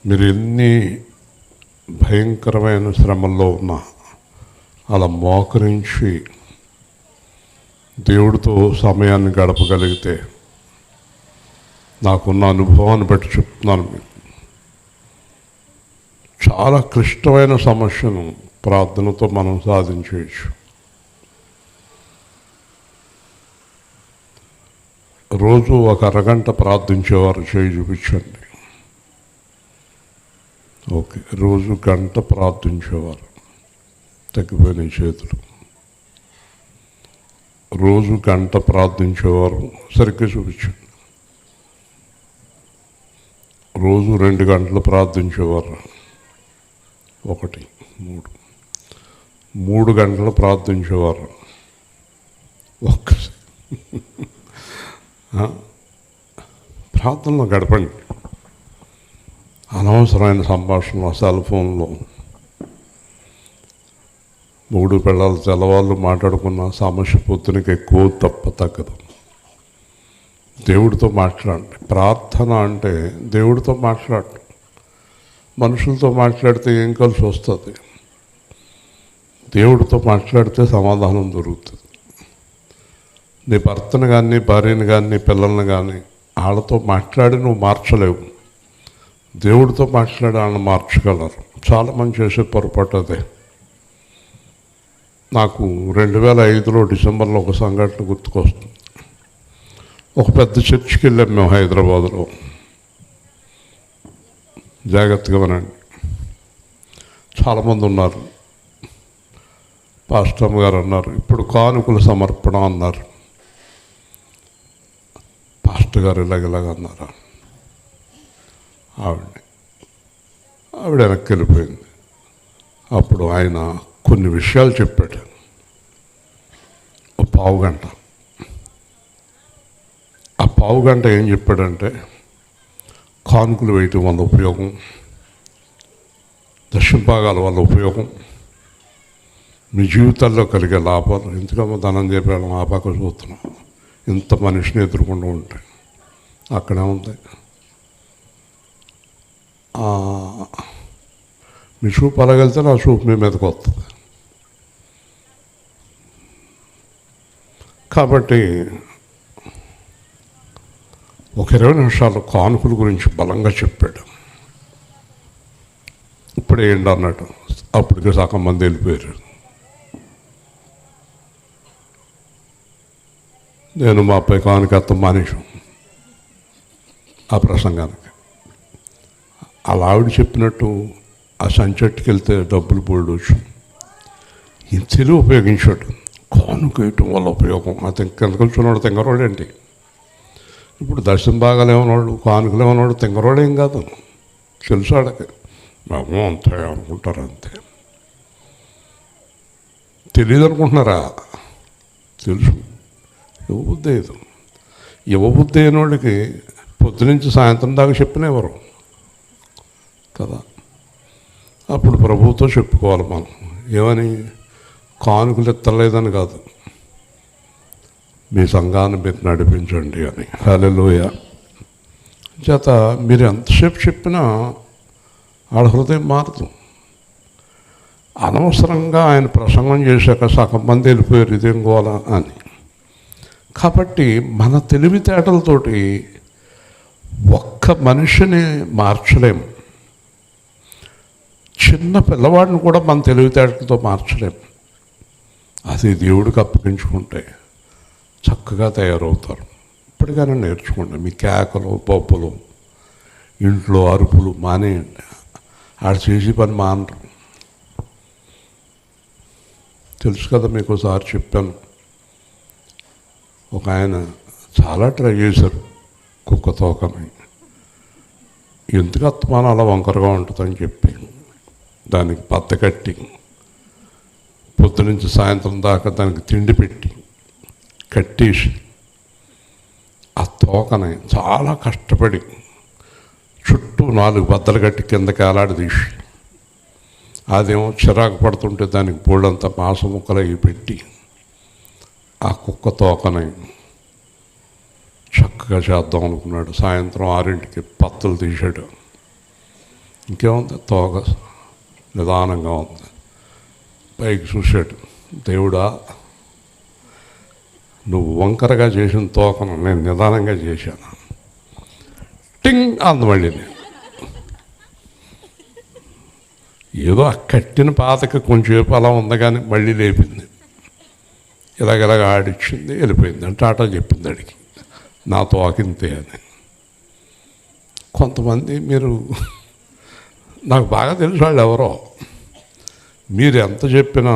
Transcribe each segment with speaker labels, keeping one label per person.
Speaker 1: మీరు ఎన్ని భయంకరమైన శ్రమల్లో ఉన్నా అలా మోకరించి దేవుడితో సమయాన్ని గడపగలిగితే, నాకున్న అనుభవాన్ని బట్టి చెప్తున్నాను మీకు, చాలా క్లిష్టమైన సమస్యను ప్రార్థనతో మనం సాధించవచ్చు. రోజు ఒక అరగంట ప్రార్థించేవారు చేయి చూపించండి. ఓకే, రోజు గంట ప్రార్థించేవారు, తగ్గిపోయిన చేతులు. రోజు గంట ప్రార్థించేవారు, సరిగ్గా చూపించండి. రోజు 2 గంటలు ప్రార్థించేవారు, 1, 3 గంటలు ప్రార్థించేవారు, ఒక్కసారి ప్రార్థనలో గడపండి. అనవసరమైన సంభాషణ సెల్ ఫోన్లో మూడు పిల్లలు తెల్లవాళ్ళు మాట్లాడుకున్న సమస్య పొద్దునకి ఎక్కువ తగ్గదు. దేవుడితో మాట్లాడండి. ప్రార్థన అంటే దేవుడితో మాట్లాడండి. మనుషులతో మాట్లాడితే ఏం కలిసి వస్తుంది? దేవుడితో మాట్లాడితే సమాధానం దొరుకుతుంది. నీ భర్తను కానీ, భార్యను కానీ, పిల్లల్ని కానీ వాళ్ళతో మాట్లాడి నువ్వు మార్చలేవు. దేవుడితో మాట్లాడి వాళ్ళని మార్చగలరు. చాలామంది చేసే పొరపాటు అదే. నాకు 2005లో డిసెంబర్లో ఒక సంఘటన గుర్తుకొస్తుంది. ఒక పెద్ద చర్చికి వెళ్ళాం మేము హైదరాబాద్లో. జాగ్రత్తగా వినండి, చాలామంది ఉన్నారు. పాస్టర్ గారు అన్నారు, ఇప్పుడు కానుకల సమర్పణ అన్నారు. పాస్టర్ గారు ఇలాగ అన్నారు. ఆవిడ వెనక్కి వెళ్ళిపోయింది. అప్పుడు ఆయన కొన్ని విషయాలు చెప్పాడు. ఒక పావుగంట. ఆ పావుగంట ఏం చెప్పాడంటే, కానుకలు వేయటం వల్ల ఉపయోగం, దశంభాగాల వల్ల ఉపయోగం, మీ జీవితాల్లో కలిగే లాభాలు. ఎందుకమ్మా ధనం చెప్పాడు, ఆ పక్క చూస్తున్నాం, ఇంత మనిషిని ఎదుర్కొంటూ ఉంటాయి. అక్కడే ఉంది, మీ చూపు అలాగెళ్తే నా చూపు మీ మీదకి వస్తుంది. కాబట్టి ఒక 20 నిమిషాలు కానుకల గురించి బలంగా చెప్పాడు. ఇప్పుడే ఏంటి అన్నట్టు అప్పటికే సగం మంది వెళ్ళిపోయారు. నేను మా అబ్బాయి కానుకత్తం మానేశాం ఆ ప్రసంగానికి. అలా ఆవిడ చెప్పినట్టు ఆ సంచెట్టుకి వెళ్తే డబ్బులు పోయవచ్చు. ఈ తెలివి ఉపయోగించాడు. కానుక వేయటం వల్ల ఉపయోగం. అది కిందకొచ్చున్నాడు తెంగరోడేంటి. ఇప్పుడు దర్శనం భాగాలు ఏమన్నాడు, కానుకలు ఏమన్నాడు, తెంగరోడేం కాదు. తెలుసు ఆడకి, బాబు అంతే అనుకుంటారు. అంతే తెలియదు అనుకుంటున్నారా? తెలుసు. ఇవ్వబుద్ధి లేదు. ఇవ్వబుద్ధి అయిన వాడికి పొద్దునుంచి సాయంత్రం దాకా చెప్పినవారు కదా. అప్పుడు ప్రభువుతో చెప్పుకోవాలి మనం. ఏమని? కానుకలు ఎత్తలేదని కాదు, మీ సంఘాన్ని మీరు నడిపించండి అని. హల్లెలూయా. చేత మీరు ఎంతసేపు చెప్పినా ఆడ హృదయం మారదు. అనవసరంగా ఆయన ప్రసంగం చేశాక సగం మంది వెళ్ళిపోయారు, ఇదేం గోలా అని. కాబట్టి మన తెలివితేటలతోటి ఒక్క మనిషిని మార్చలేము. చిన్న పిల్లవాడిని కూడా మన తెలివితేటలతో మార్చలేము. అది దేవుడికి అప్పగించుకుంటే చక్కగా తయారవుతారు. ఇప్పటికైనా నేర్చుకోండి. మీ కేకలు, పప్పులు, ఇంట్లో అరుపులు మానేయండి. ఆడ చేసి పని మానరు. తెలుసు కదా, మీకు ఒకసారి చెప్పాను. ఒక ఆయన చాలా ట్రై చేశారు కుక్క తోకని. ఎందుకు అత్తమానం అలా వంకరగా ఉంటుందని చెప్పి దానికి పత్త కట్టి పొద్దునుంచి సాయంత్రం దాకా దానికి తిండి పెట్టి కట్టేసి ఆ తోకని చాలా కష్టపడి చుట్టూ 4 బద్దలు కట్టి కిందకి ఏలాడదీసి, అదేమో చిరాకు పడుతుంటే దానికి బోళ్ళంతా మాంసం ముక్కలు అవి పెట్టి ఆ కుక్క తోకని చక్కగా చేద్దాం అనుకున్నాడు. సాయంత్రం 6ంటికి పత్తులు తీశాడు. ఇంకేముంది, తోక నిదానంగా ఉంది. పైకి చూశాడు, దేవుడా నువ్వు వంకరగా చేసిన తోకను నేను నిదానంగా చేశాను. టింగ్ అంది మళ్ళీ. నేను ఏదో ఆ కట్టిన పాతకి కొంచెంసేపు అలా ఉంది కానీ మళ్ళీ లేపింది, ఇలాగ ఆడిచ్చింది, వెళ్ళిపోయింది. అంటే టాటా చెప్పింది అడిగి నా తోకింతే అని. కొంతమంది మీరు నాకు బాగా తెలుసు, వాళ్ళు ఎవరో, మీరు ఎంత చెప్పినా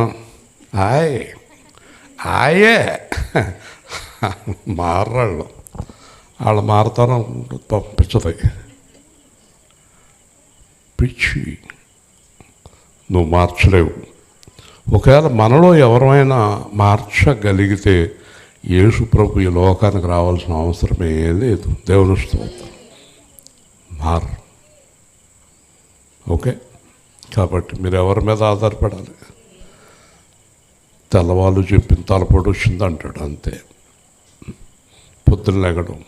Speaker 1: ఆయే మారరాళ్ళు, వాళ్ళు మారతాను పంపించదు. పిచ్చి, నువ్వు మార్చలేవు. ఒకవేళ మనలో ఎవరైనా మార్చగలిగితే యేసు ప్రభు ఈ లోకానికి రావాల్సిన అవసరమే లేదు. దేవుని స్తోత్రం. ఓకే, కాబట్టి మీరు ఎవరి మీద ఆధారపడాలి? తెల్లవాళ్ళు చెప్పిన తలపోటు వచ్చింది అంటాడు, అంతే. పొద్దున్న లెగడం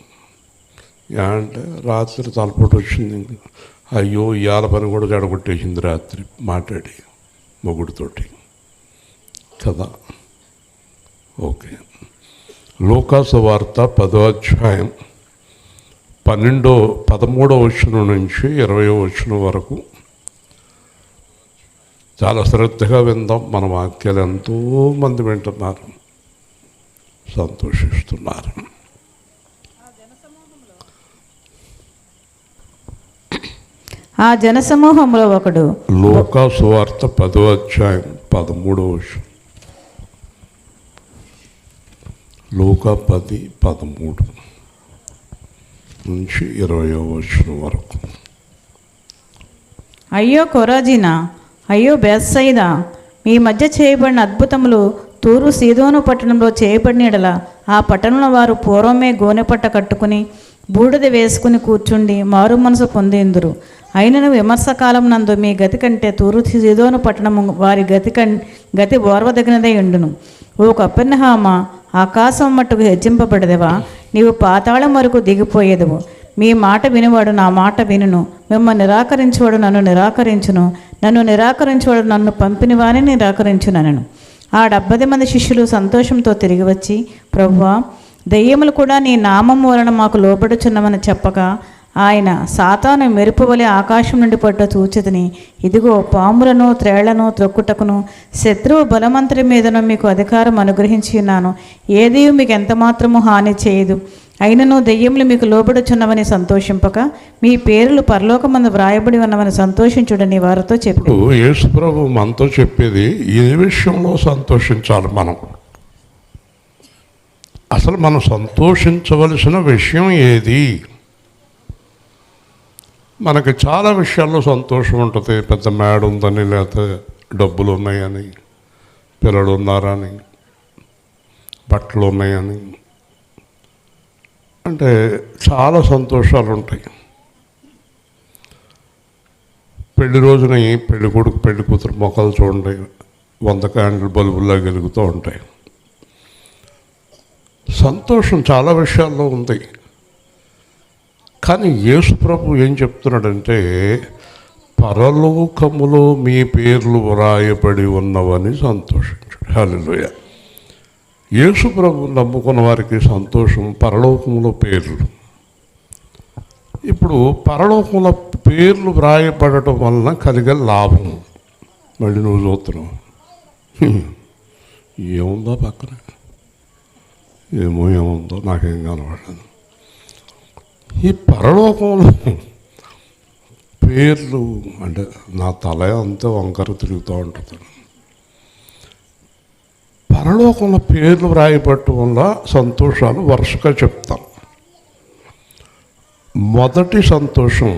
Speaker 1: అంటే రాత్రి తలపోటు వచ్చింది, అయ్యో ఇవాళ పని కూడా జడగొట్టేసింది రాత్రి మాట్లాడి మొగుడితోటి కదా. ఓకే, లూకాసు వార్త 10వ అధ్యాయం 13వ వచనం నుంచి 20వ వచనం వరకు చాలా శ్రద్ధగా విందాం. మన వాక్యాలు ఎంతోమంది వింటున్నారు, సంతోషిస్తున్నారు.
Speaker 2: ఆ జనసమూహంలో ఒకడు,
Speaker 1: లూకాసు వార్త 10వ అధ్యాయం 13వ వచనం. లూకా 10:13 నుంచి 20వ వచనం వరకు.
Speaker 2: అయ్యో కొరాజీనా, అయ్యో బెత్సయిదా, మీ మధ్య చేయబడిన అద్భుతములు తూరు సీదోను పట్టణంలో చేయబడిన యెడల ఆ పట్టణంలో వారు పూర్వమే గోనెపట్ట కట్టుకుని బూడిద వేసుకుని కూర్చుండి మారు మనసు పొందేందురు. అయినను విమర్శకాలం నందు మీ గతి కంటే తూరు సీదోను పట్టణము వారి గతి ఓర్వదగినదై ఉండును. ఓ కపెర్నహూమ, ఆకాశం మట్టుకు హెచ్చింపబడదేవా, నీవు పాతాళం వరకు దిగిపోయేదవు. మీ మాట వినివాడు నా మాట వినును, మిమ్మల్ని నిరాకరించువాడు నన్ను నిరాకరించును, నన్ను నిరాకరించువాడు నన్ను పంపిన వారిని నిరాకరించునను. ఆ 70 మంది శిష్యులు సంతోషంతో తిరిగి వచ్చి, ప్రభువా, దెయ్యములు కూడా నీ నామం వలన మాకు లోబడుచున్నవని చెప్పగా, ఆయన, సాతాను మెరుపు వలె ఆకాశం నుండి పడ్డ చూచితిని, ఇదిగో పాములను త్రేళ్లను త్రొక్కుటకును శత్రువు బలమంతరి మీదను మీకు అధికారం అనుగ్రహించి ఉన్నాను. ఏదీ మీకు ఎంతమాత్రము హాని చేయదు. అయినను దెయ్యములు మీకు లోబడుచున్నవని సంతోషింపక మీ పేర్లు పరలోకమందు వ్రాయబడి ఉన్నవని సంతోషించుడని వారితో చెప్పారు.
Speaker 1: యేసు ప్రభు మనతో చెప్పేది ఏ విషయంలో సంతోషించాలి? మనం అసలు మనం సంతోషించవలసిన విషయం ఏది? మనకి చాలా విషయాల్లో సంతోషం ఉంటుంది. పెద్ద మేడ ఉందని, లేకపోతే డబ్బులు ఉన్నాయని, పిల్లలు ఉన్నారని, బట్టలు ఉన్నాయని, అంటే చాలా సంతోషాలు ఉంటాయి. పెళ్లి రోజున పెళ్లి కొడుకు పెళ్లి కూతురు మొక్కలు చూడండి, 100 క్యాండిల్ బల్బుల్లా వెలుగుతూ ఉంటాయి. సంతోషం చాలా విషయాల్లో ఉంది. కానీ యేసు ప్రభు ఏం చెప్తున్నాడంటే, పరలోకములో మీ పేర్లు వ్రాయబడి ఉన్నవని సంతోషించడు. హల్లెలూయా. యేసు ప్రభు నమ్ముకున్న వారికి సంతోషం పరలోకంలో పేర్లు. ఇప్పుడు పరలోకంలో పేర్లు వ్రాయబడటం వలన కలిగే లాభం మళ్ళీ నువ్వు చూస్తున్నావు. ఏముందో పక్కన, ఏముందో నాకేం కనబడలేదు. ఈ పరలోకంలో పేర్లు అంటే నా తల అంతా వంకర తిరుగుతూ ఉంటుంది. పరలోకంలో పేర్లు వ్రాయబట్టడం వల్ల సంతోషాలు వరుసగా చెప్తాం. మొదటి సంతోషం,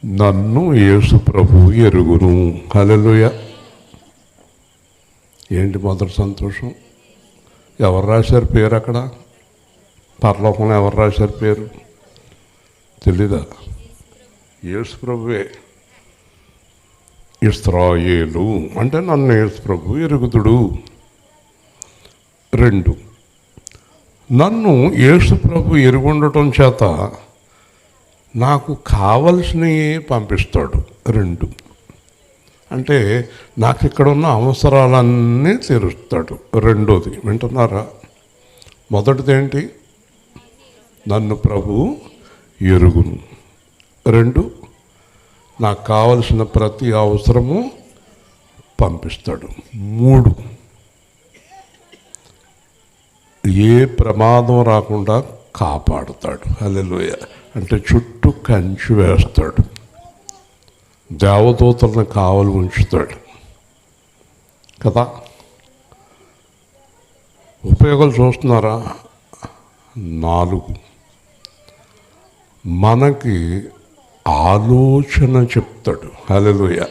Speaker 1: నన్ను యేసు ప్రభు ఎరుగును. హల్లెలూయా. ఏంటి మొదటి సంతోషం? ఎవరు రాశారు పేరు అక్కడ? పరలోకంలో ఎవరు రాశారు పేరు తెలీదా? యేసు ప్రభువే. ఇస్రాయేలు అంటే నన్ను యేసు ప్రభు ఎరుగుదుడు. 2, నన్ను యేసు ప్రభు ఎరుగుండటం చేత నాకు కావలసినవి పంపిస్తాడు. 2 అంటే నాకు ఇక్కడ ఉన్న అవసరాలన్నీ తీరుస్తాడు. 2వది వింటున్నారా? మొదటిది ఏంటి? నన్ను ప్రభువు ఎరుగును. 2 నాకు కావలసిన ప్రతి అవసరము పంపిస్తాడు. 3 ఏ ప్రమాదం రాకుండా కాపాడుతాడు. హల్లెలూయా. అంటే చుట్టూ కంచి వేస్తాడు, దేవదూతలను కావలి ఉంచుతాడు కదా. ఉపయోగాలు చూస్తున్నారా? 4 మనకి ఆలోచన చెప్తాడు. హల్లెలూయా.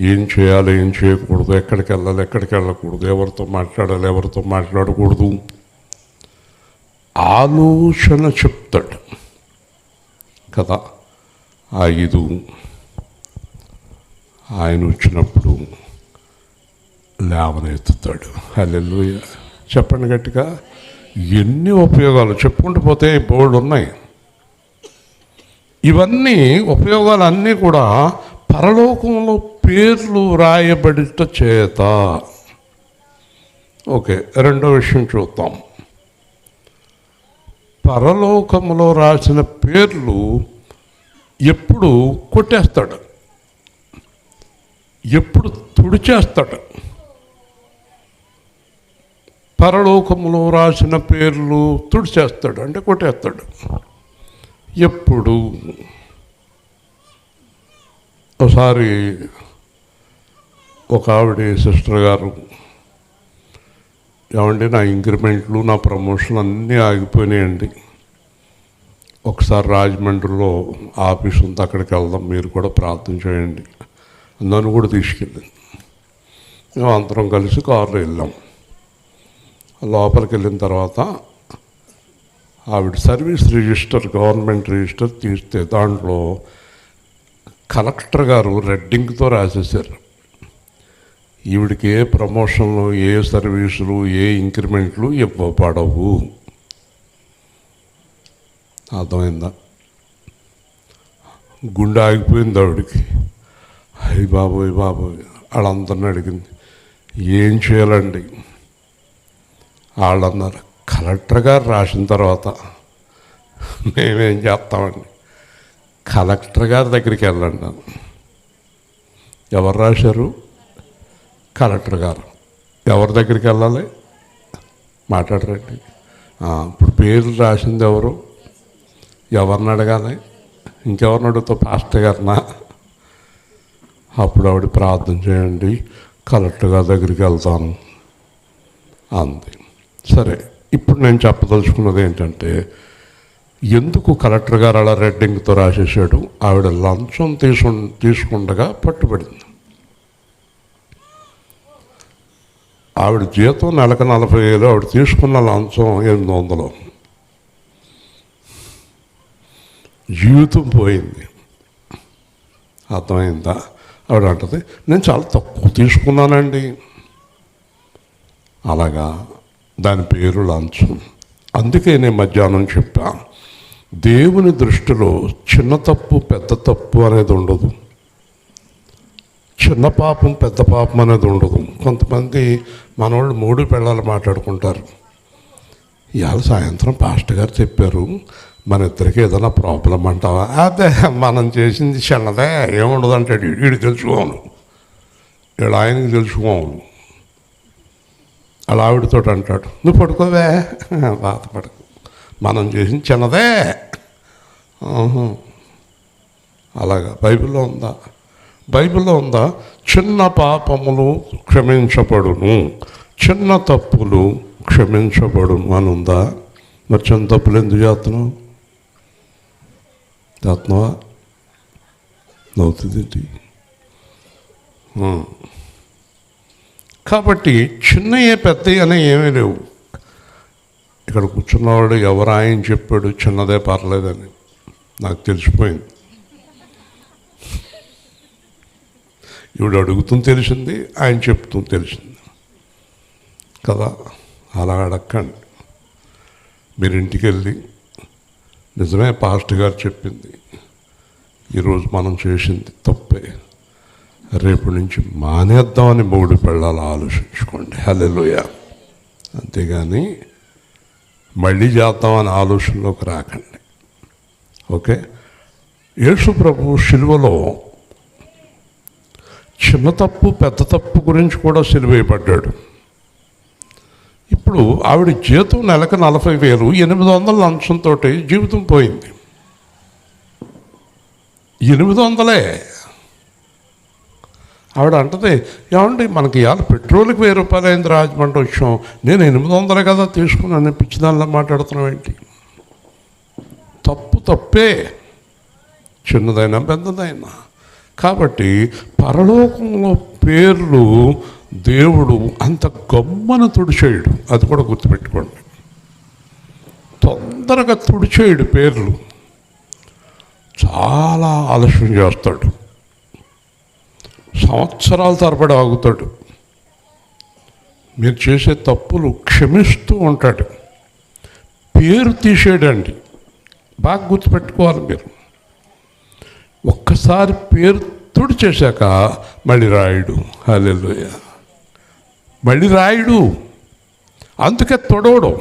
Speaker 1: ఏం చేయాలి, ఏం చేయకూడదు, ఎక్కడికి వెళ్ళాలి, ఎక్కడికి వెళ్ళకూడదు, ఎవరితో మాట్లాడాలి, ఎవరితో మాట్లాడకూడదు, ఆలోచన చెప్తాడు కదా. 5 ఆయన వచ్చినప్పుడు లేవనెత్తుతాడు. హల్లెలూయా. చెప్పండి గట్టిగా. ఎన్ని ఉపయోగాలు చెప్పుకుంటూ పోతే బోర్డు ఉన్నాయి. ఇవన్నీ ఉపయోగాలన్నీ కూడా పరలోకంలో పేర్లు రాయబడిట చేత. ఓకే, 2వ విషయం చూద్దాం. పరలోకంలో రాసిన పేర్లు ఎప్పుడు కొట్టేస్తాడు, ఎప్పుడు తుడిచేస్తాడు. పరలోకంలో రాసిన పేర్లు తుడిచేస్తాడు అంటే కొట్టేస్తాడు. ఎప్పుడు? ఒకసారి ఒక ఆవిడ సిస్టర్ గారు, ఏమండి నా ఇంక్రిమెంట్లు, నా ప్రమోషన్లు అన్నీ ఆగిపోయినాయండి, ఒకసారి రాజమండ్రిలో ఆఫీస్ ఉంది, అక్కడికి వెళ్దాం, మీరు కూడా ప్రార్థన చేయండి. నన్ను కూడా తీసుకెళ్ళింది. మేము అందరం కలిసి కారులో వెళ్ళాం. లోపలికి వెళ్ళిన తర్వాత ఆవిడ సర్వీస్ రిజిస్టర్, గవర్నమెంట్ రిజిస్టర్ తీస్తే దాంట్లో కలెక్టర్ గారు రెడ్డింగ్తో రాసేసారు, ఈవిడికి ఏ ప్రమోషన్లు, ఏ సర్వీసులు, ఏ ఇంక్రిమెంట్లు ఇవ్వబడవు. అర్థమైందా? గుండె ఆగిపోయింది ఆవిడికి. అయ్యి బాబోయ్ బాబోయ్. వాళ్ళందరినీ అడిగింది, ఏం చేయాలండి? వాళ్ళు అన్నారు, కలెక్టర్ గారు రాసిన తర్వాత మేమేం చేస్తామండి, కలెక్టర్ గారి దగ్గరికి వెళ్ళండి. ఎవరు రాశారు? కలెక్టర్ గారు. ఎవరి దగ్గరికి వెళ్ళాలి? మాట్లాడరండి. ఇప్పుడు పేర్లు రాసింది ఎవరు? ఎవరిని అడగాలి? ఇంకెవరిని అడుగుతావు? పాస్టర్ గారినా? అప్పుడు ఆవిడ ప్రార్థన చేయండి, కలెక్టర్ గారి దగ్గరికి వెళ్తాను అంది. సరే, ఇప్పుడు నేను చెప్పదలుచుకున్నది ఏంటంటే, ఎందుకు కలెక్టర్ గారు అలా రెడ్డింగ్తో రాసేసాడు? ఆవిడ లంచం తీసుకుండగా పట్టుబడింది. ఆవిడ జీతం నెలకు 40,000, ఆవిడ తీసుకున్న లంచం 800. జీవితం పోయింది. అర్థమైందా? ఆవిడ అంటది, నేను చాలా తక్కువ తీసుకున్నానండి. అలాగా, దాని పేరు లంచం. అందుకే నేను మధ్యాహ్నం చెప్పా, దేవుని దృష్టిలో చిన్న తప్పు పెద్ద తప్పు అనేది ఉండదు, చిన్న పాపం పెద్ద పాపం అనేది ఉండదు. కొంతమంది మనోళ్ళు 3 పెళ్ళాలు మాట్లాడుకుంటారు. ఇవాళ సాయంత్రం పాస్టర్ గారు చెప్పారు, మన ఇద్దరికి ఏదైనా ప్రాబ్లం అంటావా? అదే మనం చేసింది చిన్నదే, ఏముండదు అంటాడు. వీడు తెలుసుకోను, వీడు ఆయనకి తెలుసుకోను. అలా ఆవిడతో అంటాడు, నువ్వు పడుకోవే, బాధపడకు, మనం చేసింది చిన్నదే. అలాగా బైబిల్లో ఉందా? బైబిల్లో ఉందా? చిన్న పాపములు క్షమించబడును, చిన్న తప్పులు క్షమించబడును అని ఉందా? మరి చిన్న తప్పులు ఎందుకు చేస్తున్నావు? చేస్తున్నావా? నవ్వుతుంది. కాబట్టి చిన్నయే పెద్దవి అనే ఏమీ లేవు. ఇక్కడ కూర్చున్నవాడు ఎవరు ఆయన చెప్పాడు చిన్నదే పర్లేదని? నాకు తెలిసిపోయింది. ఈవిడ అడుగుతుంది తెలిసింది, ఆయన చెప్తూ తెలిసింది కదా. అలా అడగండి. మీరు ఇంటికి వెళ్ళి, నిజమే పాస్టర్ గారు చెప్పింది, ఈరోజు మనం చేసింది తప్పే, రేపు నుంచి మానేద్దామని మూడు పెళ్ళాలు ఆలోచించుకోండి. హల్లెలూయా. అంతేగాని మళ్ళీ చేద్దామని ఆలోచనలోకి రాకండి. ఓకే. యేసు ప్రభు శిలువలో చిన్న తప్పు పెద్ద తప్పు గురించి కూడా సిలువేయబడ్డాడు. ఇప్పుడు ఆవిడ జీతం నెలకు 40,000, 800 లంచంతో జీవితం పోయింది. 800. ఆవిడ అంటది, ఏమండి మనకి ఇవాళ పెట్రోల్కి 1000 రూపాయలు అయింది, రాజమండ్రి వచ్చాం, నేను 800 కదా తీసుకున్నాను, పిచ్చిదానిలా మాట్లాడుతున్నాం ఏంటి? తప్పు తప్పే, చిన్నదైనా పెద్దదైనా. కాబట్టి పరలోకంలో పేర్లు దేవుడు అంత గమ్మన తుడిచేయడు, అది కూడా గుర్తుపెట్టుకోండి. తొందరగా తుడిచేయడు పేర్లు, చాలా ఆలస్యం చేస్తాడు, సంవత్సరాల తరబడి ఆగుతాడు. మీరు చేసే తప్పులు క్షమిస్తూ ఉంటాడు, పేరు తీసేయడండి. బాగా గుర్తుపెట్టుకోవాలి మీరు. ఒక్కసారి పేరు తుడిచేశాక మళ్ళీ రాయుడు. హల్లెలూయా. మళ్ళీ రాయుడు. అందుకే తొడవడం.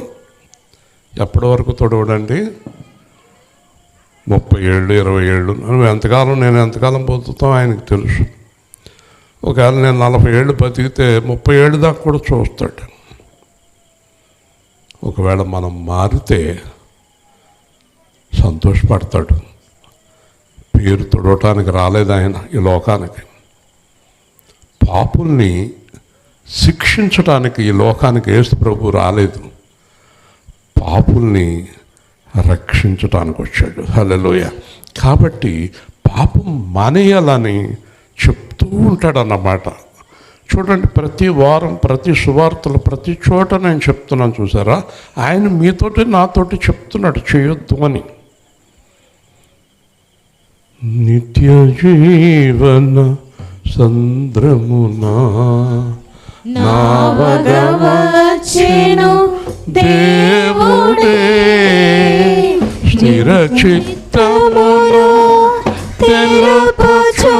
Speaker 1: ఎప్పటి వరకు తొడవడండి? 30 ఏళ్ళు 20 ఏళ్ళు. నేను ఎంతకాలం బతుకుతాం ఆయనకు తెలుసు. ఒకవేళ నేను 40 ఏళ్ళు బతికితే 30 ఏళ్ళు దాకా కూడా చూస్తాడు. ఒకవేళ మనం మారితే సంతోషపడతాడు. పేరు తొడవటానికి రాలేదు ఆయన ఈ లోకానికి, పాపుల్ని శిక్షించడానికి ఈ లోకానికి యేసు ప్రభు రాలేదు, పాపుల్ని రక్షించటానికి వచ్చాడు. హల్లెలూయా. కాబట్టి పాపం మానేయాలని చెప్తూ ఉంటాడన్నమాట. చూడండి, ప్రతి వారం ప్రతి సువార్తలు ప్రతి చోట నేను చెప్తున్నాను, చూసారా? ఆయన మీతోటి నాతోటి చెప్తున్నాడు చేయొద్దు అని. నిత్య జీవన సంద్రమునా
Speaker 3: నావగవచ్చెను దేవుడే,
Speaker 1: స్థిర చిత్తమును
Speaker 3: తెలుపుచు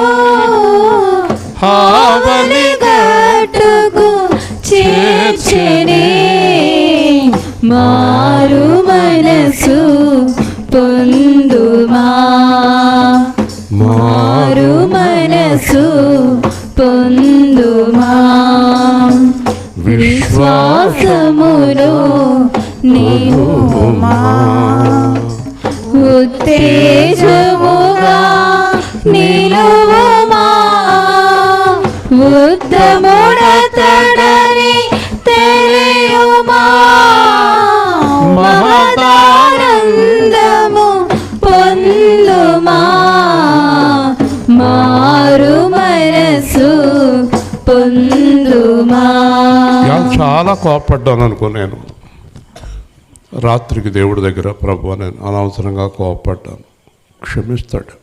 Speaker 3: హావలి గట్టుకు చేర్చెనే, మారు మనసు పొందుమా, మారు మనసు పొందుమా, విశ్వాసమును నీవుమా, ఉత్తేజముగా నిలువుమా, ఉద్దముడతడని తెలియుమా, మహదానందము పొందుమా, మారు మనసు పొందుమా.
Speaker 1: చాలా కోపడ్డాను అనుకో నేను రాత్రికి దేవుడి దగ్గర, ప్రభు నేను అనవసరంగా కోపడ్డాను, క్షమిస్తాడు.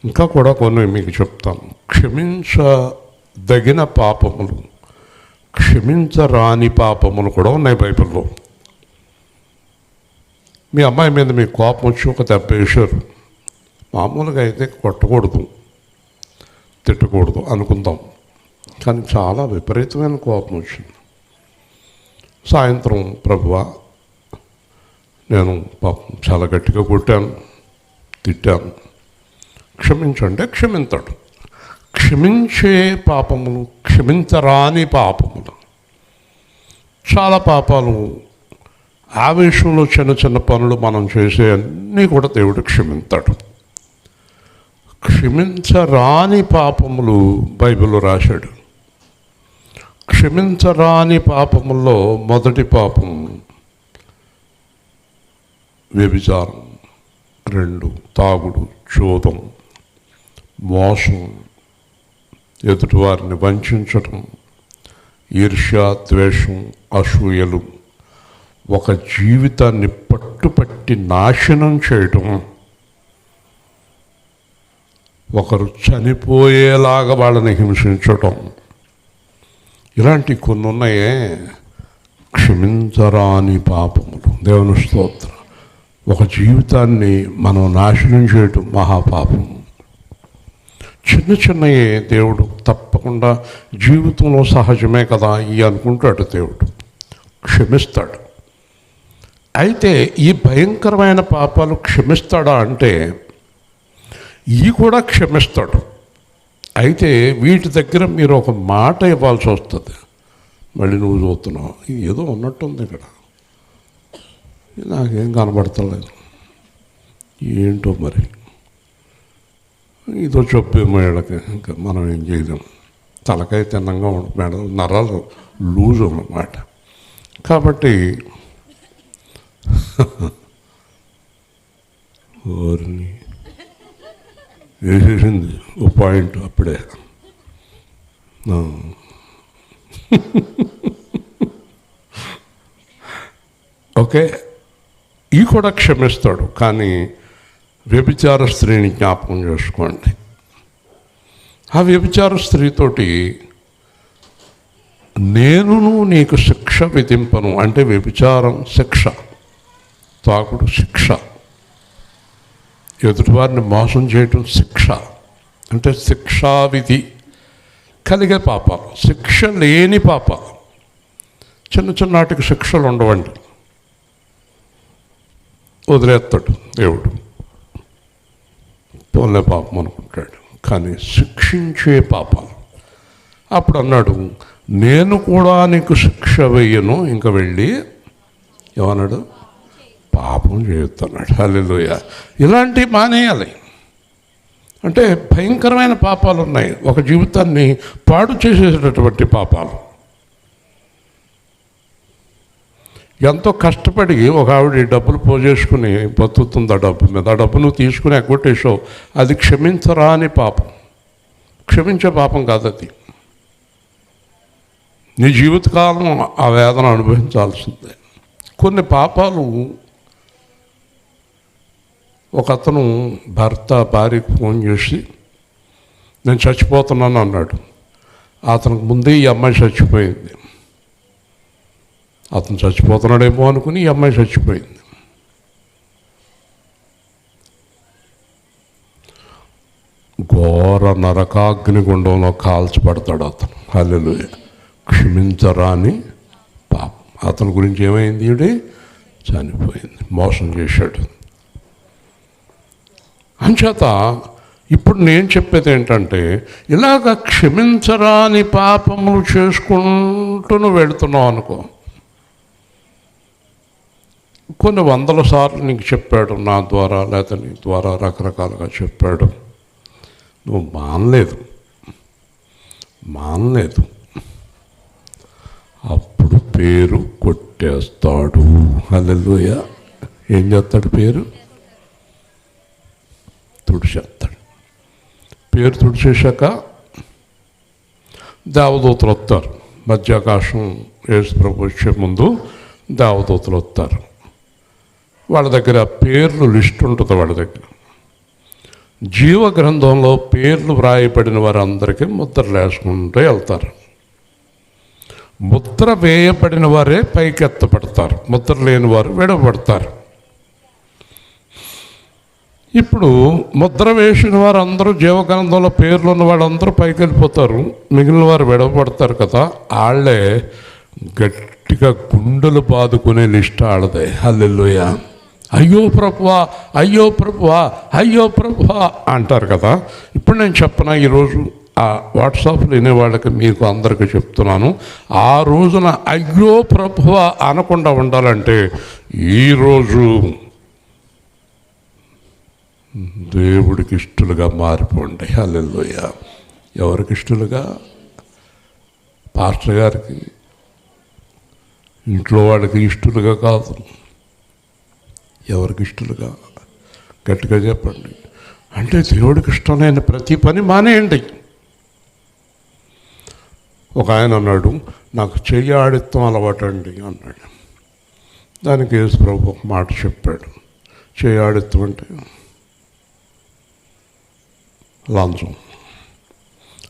Speaker 1: ఇంకా కూడా కొన్ని మీకు చెప్తాను. క్షమించదగిన పాపములు, క్షమించరాని పాపములు కూడా ఉన్నాయి బైబిల్లో. మీ అమ్మాయి మీద మీకు కోపం వచ్చి ఒక దెబ్బ వేశారు, మామూలుగా అయితే కొట్టకూడదు తిట్టకూడదు అనుకుందాం, కానీ చాలా విపరీతమైన కోపం వచ్చింది. సాయంత్రం, ప్రభువా నేను పాపం చాలా గట్టిగా కొట్టాను, తిట్టాను, క్షమించంటే క్షమించాడు. క్షమించే పాపములు, క్షమించరాని పాపములు, చాలా పాపాలు, ఆవేశంలో చిన్న చిన్న పనులు మనం చేసే అన్నీ కూడా దేవుడు క్షమించాడు. క్షమించరాని పాపములు బైబిల్లో రాశాడు. క్షమించరాని పాపముల్లో మొదటి పాపం వ్యభిచారం, 2 తాగుడు, చోదం, మోసం, ఎదుటివారిని వంచడం, ఈర్ష్య, ద్వేషం, అసూయలు, ఒక జీవితాన్ని పట్టుపట్టి నాశనం చేయటం, ఒకరు చనిపోయేలాగా వాళ్ళని హింసించటం, ఇలాంటి కొన్ని ఉన్నాయే క్షమించరాని పాపములు. దేవుని స్తోత్రం. ఒక జీవితాన్ని మనం నాశనం చేయటం మహాపాపం. చిన్న చిన్నయే దేవుడు తప్పకుండా జీవితంలో సహజమే కదా ఇవి అనుకుంటాడు, దేవుడు క్షమిస్తాడు. అయితే ఈ భయంకరమైన పాపాలు క్షమిస్తాడా అంటే ఇవి కూడా క్షమిస్తాడు. అయితే వీటి దగ్గర మీరు ఒక మాట ఇవ్వాల్సి వస్తుంది. మళ్ళీ నువ్వు చూస్తున్నావు, ఏదో ఉన్నట్టుంది ఇక్కడ, నాకేం కనబడతలేదు, ఏంటో మరి ఇదో చెప్పేమో వీళ్ళకి, ఇంకా మనం ఏం చేయలేం. తలకాయ తిన్నంగా మేడం, నరాలు లూజ్ అన్నమాట. కాబట్టి ఓరిని వేసేసింది ఓ పాయింట్ అప్పుడే. ఓకే, ఈ కూడా క్షమిస్తాడు. కానీ వ్యభిచార స్త్రీని జ్ఞాపకం చేసుకోండి. ఆ వ్యభిచార స్త్రీతోటి నేనును నీకు శిక్ష విధింపను అంటే వ్యభిచారం శిక్ష, తాగుడు శిక్ష, ఎదుటివారిని మోసం చేయటం శిక్ష. అంటే శిక్షావిధి కలిగే పాపాలు, శిక్ష లేని పాపాలు. చిన్న చిన్నటికి శిక్షలు ఉండవండి, వదిలేస్తాడు దేవుడు, పోలే పాపం అనుకుంటాడు. కానీ శిక్షించే పాపాలు, అప్పుడు అన్నాడు నేను కూడా నీకు శిక్ష వేయను, ఇంకా వెళ్ళి ఏమన్నాడు, పాపం చేయొద్దన్నాడు. హల్లెలూయా. ఇలాంటివి మానేయాలి. అంటే భయంకరమైన పాపాలు ఉన్నాయి, ఒక జీవితాన్ని పాడు చేసేటటువంటి పాపాలు. ఎంతో కష్టపడి ఒక ఆవిడ డబ్బులు పోజేసుకుని బతుకుతుంది, ఆ డబ్బు మీద. ఆ డబ్బు నువ్వు తీసుకుని ఎగ్గొట్టేసావు, అది క్షమించరా అని పాపం. క్షమించే పాపం కాదు అది. నీ జీవితకాలం ఆ వేదన అనుభవించాల్సిందే. కొన్ని పాపాలు, ఒక అతను భర్త భార్యకు ఫోన్ చేసి నేను చచ్చిపోతున్నాను అన్నాడు. అతనికి ముందే ఈ అమ్మాయి చచ్చిపోయింది. అతను చచ్చిపోతున్నాడేమో అనుకుని ఈ అమ్మాయి చచ్చిపోయింది. ఘోర నరకాగ్నిగుండంలో కాల్చబడతాడు అతను. హల్లెలూయా. క్షమించరాని పాపం. అతని గురించి ఏమైంది, ఈవిడ చనిపోయింది, మోసం చేశాడు. అంచేత ఇప్పుడు నేను చెప్పేది ఏంటంటే, ఇలాగ క్షమించరాని పాపములు చేసుకుంటూ నువ్వు వెళుతున్నావు అనుకో, కొన్ని వందల సార్లు నీకు చెప్పాడు నా ద్వారా, లేకపోతే నీ ద్వారా రకరకాలుగా చెప్పాడు, నువ్వు మానలేదు, అప్పుడు పేరు కొట్టేస్తాడు. హల్లెలూయా. ఏం చేస్తాడు, పేరు తుడిచేస్తాడు. పేరు తుడిచేశాక దేవదూతలు వస్తారు. మధ్యాకాశం యేసు ప్రభు వచ్చే ముందు దేవదూతలు వస్తారు. వాళ్ళ దగ్గర పేర్లు లిస్ట్ ఉంటుంది. వాళ్ళ దగ్గర జీవ గ్రంథంలో పేర్లు వ్రాయబడిన వారందరికీ ముద్రలు వేసుకుంటూ వెళ్తారు. ముద్ర వేయబడిన వారే పైకెత్తపడతారు, ముద్ర లేని వారు విడవబడతారు. ఇప్పుడు ముద్ర వేసిన వారు అందరూ జీవగ్రంథంలో పేర్లు ఉన్న వాళ్ళందరూ పైకి వెళ్ళిపోతారు, మిగిలిన వారు విడవబడతారు కదా. వాళ్ళే గట్టిగా గుండెలు బాదుకునే లిస్ట్ వాళ్ళదే. హల్లెలూయా. అయ్యో ప్రభువా, అయ్యో ప్రభువా, అయ్యో ప్రభువా అంటారు కదా. ఇప్పుడు నేను చెప్పనా, ఈరోజు ఆ వాట్సాప్లో వినే వాళ్ళకి మీకు అందరికీ చెప్తున్నాను, ఆ రోజున అయ్యో ప్రభువా అనకుండా ఉండాలంటే ఈరోజు దేవుడికి ఇష్టలుగా మారిపోండి. హల్లెలూయా. ఎవరికి ఇష్టలుగా? పాస్టర్ గారికి, ఇంట్లో వాళ్ళకి ఇష్టలుగా కాదు. ఎవరికి ఇష్టలుగా? గట్టిగా చెప్పండి. అంటే దేవుడికి ఇష్టమైన ప్రతి పని మానేయండి. ఒక ఆయన అన్నాడు, నాకు చెయ్యి ఆడిత్తం అలవాటండి అన్నాడు. దానికి యేసు ప్రభు ఒక మాట చెప్పాడు, చెయ్యి ఆడిత్తం అంటే లంచం.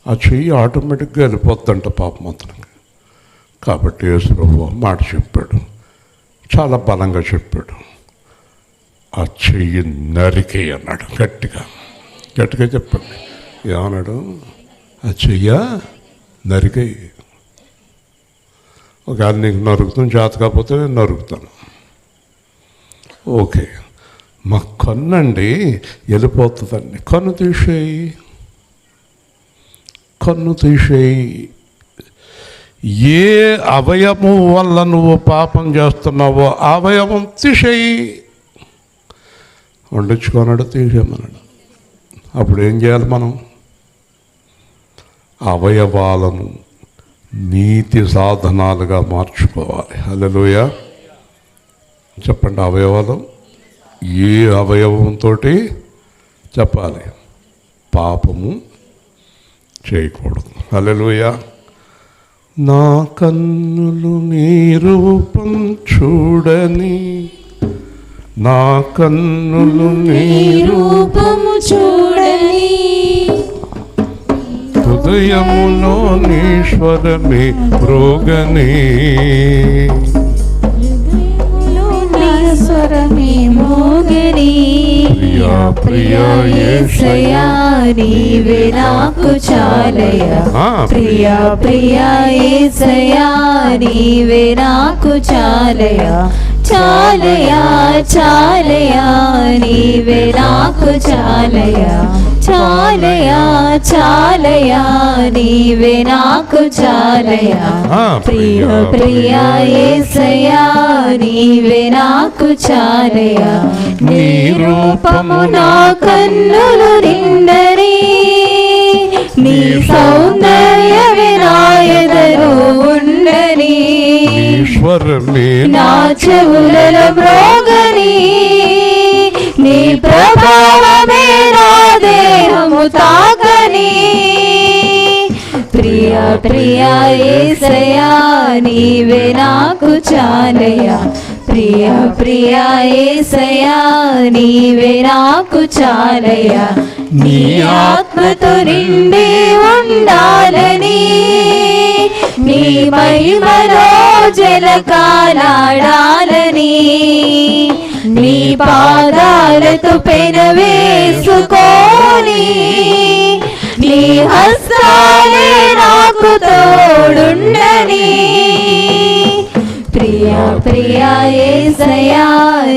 Speaker 1: ఆ చెయ్యి ఆటోమేటిక్గా వెళ్ళిపోద్దంట పాపం అతనికి. కాబట్టి యేసు ప్రభు మాట చెప్పాడు, చాలా బలంగా చెప్పాడు, ఆ చెయ్యి నరికే అన్నాడు గట్టిగా. గట్టిగా చెప్పండి, ఏమన్నాడు? ఆ చెయ్య నరికే. ఒకవేళ నీకు నరుకుతాను, చేత కాకపోతే నేను నరుకుతాను. ఓకే, మా కన్ను అండి వెళ్ళిపోతుందండి. కన్ను తీసేయి, కన్ను తీసేయి. ఏ అవయవం వల్ల నువ్వు పాపం చేస్తున్నావో అవయవం తీసేయి. వండించుకున్నాడు, తీసేయమన్నాడు. అప్పుడు ఏం చేయాలి? మనం అవయవాలను నీతి సాధనాలుగా మార్చుకోవాలి. హల్లెలూయా చెప్పండి. అవయవాలు ఏ అవయవంతో చెప్పాలి? పాపము చేయకూడదు. హల్లెలూయా. నా కన్నులు నీ రూపం చూడని, నా కన్నులు నీ
Speaker 3: రూపము చూడని,
Speaker 1: హృదయములో నీ స్వరమే మ్రోగని,
Speaker 3: నీ స్వరమే మోగని.
Speaker 1: ప్రియా ప్రియా
Speaker 3: యేసయ్యా నీవే నాకు చాలయ్యా. ప్రియా ప్రియా యేసయ్యా నీవే నాకు చాలయ్యా. చాలయ్యా చాలయ్యా నీవే నాకు చాలయ్యా. చాలయ్యా చాలయ్యా నీవే నాకు చాలయ్యా. ప్రియ ప్రియ యేసయ్యా నీవే నాకు చాలయ్యా. నీ రూపము నా కన్నులు నిండని, నీ సౌందర్యమే నా ఎదలో ఉండని,
Speaker 1: ఈశ్వరమే
Speaker 3: నా చెవులలో మ్రోగని, నీ ప్రభావమే నా దేహము తాకని. ప్రియ ప్రియ యేసయ్యా నీవే నాకు చాలయ్యా. ప్రియ ప్రియ యేసయ్యా నీవే నాకు చాలయ్యా. నీ ఆత్మతో నిండి ఉండాలని, నీ మహిమలో జలకాలాడాలని, నీ పాదాలతో పెనవేసుకొని, నీ హస్తాలే నాకు తోడుండని. ప్రియ ప్రియ యేసయ్యా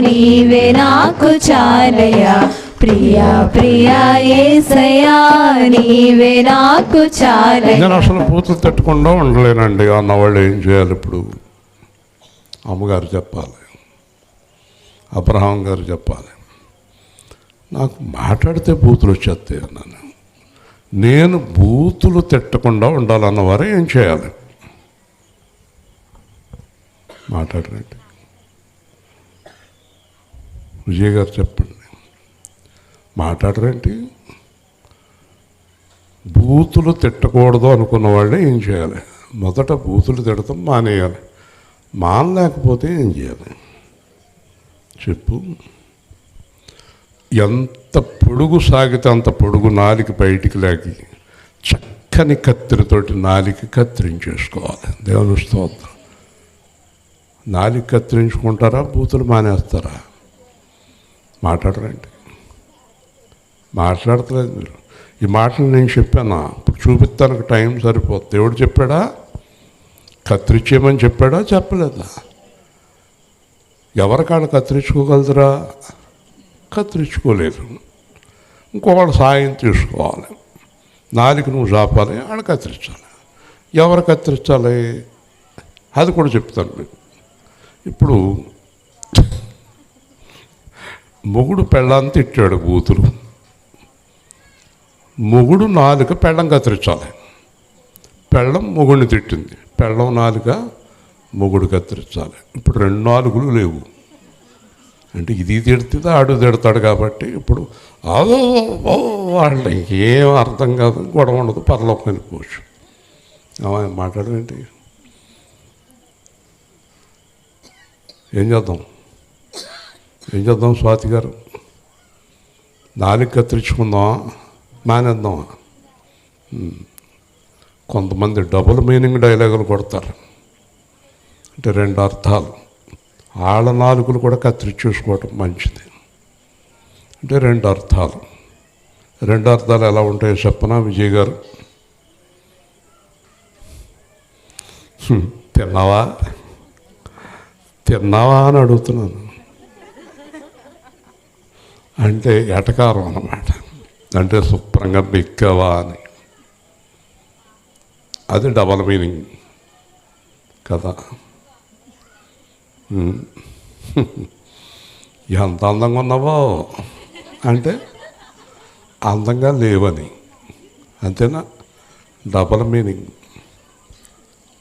Speaker 3: నీవే నాకు చాలయ్యా. ప్రియ ప్రియ యేసయ్యా నీవే నాకు చాలయ్యా.
Speaker 1: నేను అసలు పూతలు తట్టకుండా ఉండలేనండి అన్నవాళ్ళు ఏం చేయాలి? ఇప్పుడు అమ్మగారు చెప్పాలి, అబ్రహాం గారు చెప్పాలి. నాకు మాట్లాడితే బూతులు వచ్చేస్తాయి అన్నాను. నేను బూతులు తిట్టకుండా ఉండాలన్నవారు ఏం చేయాలి? మాట్లాడరండి. విజయ్ గారు చెప్పండి. మాట్లాడరేంటి? బూతులు తిట్టకూడదు అనుకున్న వాళ్ళే ఏం చేయాలి? మొదట బూతులు తిడతాం మానేయాలి. మానలేకపోతే ఏం చేయాలి చెప్పు? ఎంత పొడుగు సాగితే అంత పొడుగు నాలిక బయటికి లాగి చక్కని కత్తిరితోటి నాలిక కత్తిరించేసుకోవాలి. దేవుని స్తోత్రం. నాలిక కత్తిరించుకుంటారా? బూతులు మానేస్తారా? మాట్లాడరండి. మాట్లాడతలేదు మీరు. ఈ మాటలు నేను చెప్పానా? ఇప్పుడు చూపిస్తానికి టైం సరిపోతుంది. దేవుడు చెప్పాడా? కత్తిరించేయమని చెప్పాడా? చెప్పలేదా? ఎవరికాళ్ళు కత్తిరించుకోగలదురా? కత్తిరించుకోలేదు. ఇంకొకళ్ళు సాయం తీసుకోవాలి. నాలుగు నువ్వు చాపాలి, ఆడ కత్తిరించాలి. ఎవరు కత్తిరించాలి? అది కూడా చెప్తాను మీకు. ఇప్పుడు మొగుడు పెళ్ళాన్ని తిట్టాడు బూతులు. మొగుడు నాలుక పెళ్ళం కత్తిరించాలి. పెళ్ళం మొగుడిని తిట్టింది. పెళ్ళం నాలుక మొగుడు కత్తిరించాలి. ఇప్పుడు రెండు నాలుగులు లేవు. అంటే ఇది తిడుతుంది, ఆడు తిడతాడు. కాబట్టి ఇప్పుడు వాళ్ళు ఏం అర్థం కాదు, గొడవ ఉండదు, పరలోకం వెళ్ళిపోవచ్చు. మాట్లాడమేంటి? ఏం చేద్దాం? ఏం చేద్దాం స్వాతి గారు? నాలుగు కత్తిరించుకుందామా, మానేద్దామా? కొంతమంది డబుల్ మీనింగ్ డైలాగులు కొడతారు. అంటే రెండు అర్థాలు. ఆళ్ళ నాలుగులు కూడా కత్తిరించేసుకోవటం మంచిది. అంటే రెండు అర్థాలు ఎలా ఉంటాయో చెప్పనా విజయ్ గారు? తిన్నావా అని అడుగుతున్నాను. అంటే ఎటకారం అన్నమాట. అంటే శుభ్రంగా మెక్కావా అని. అది డబల్ మీనింగ్ కదా. ఎంత అందంగా ఉన్నావో అంటే అందంగా లేవని, అంతేనా? Double meaning.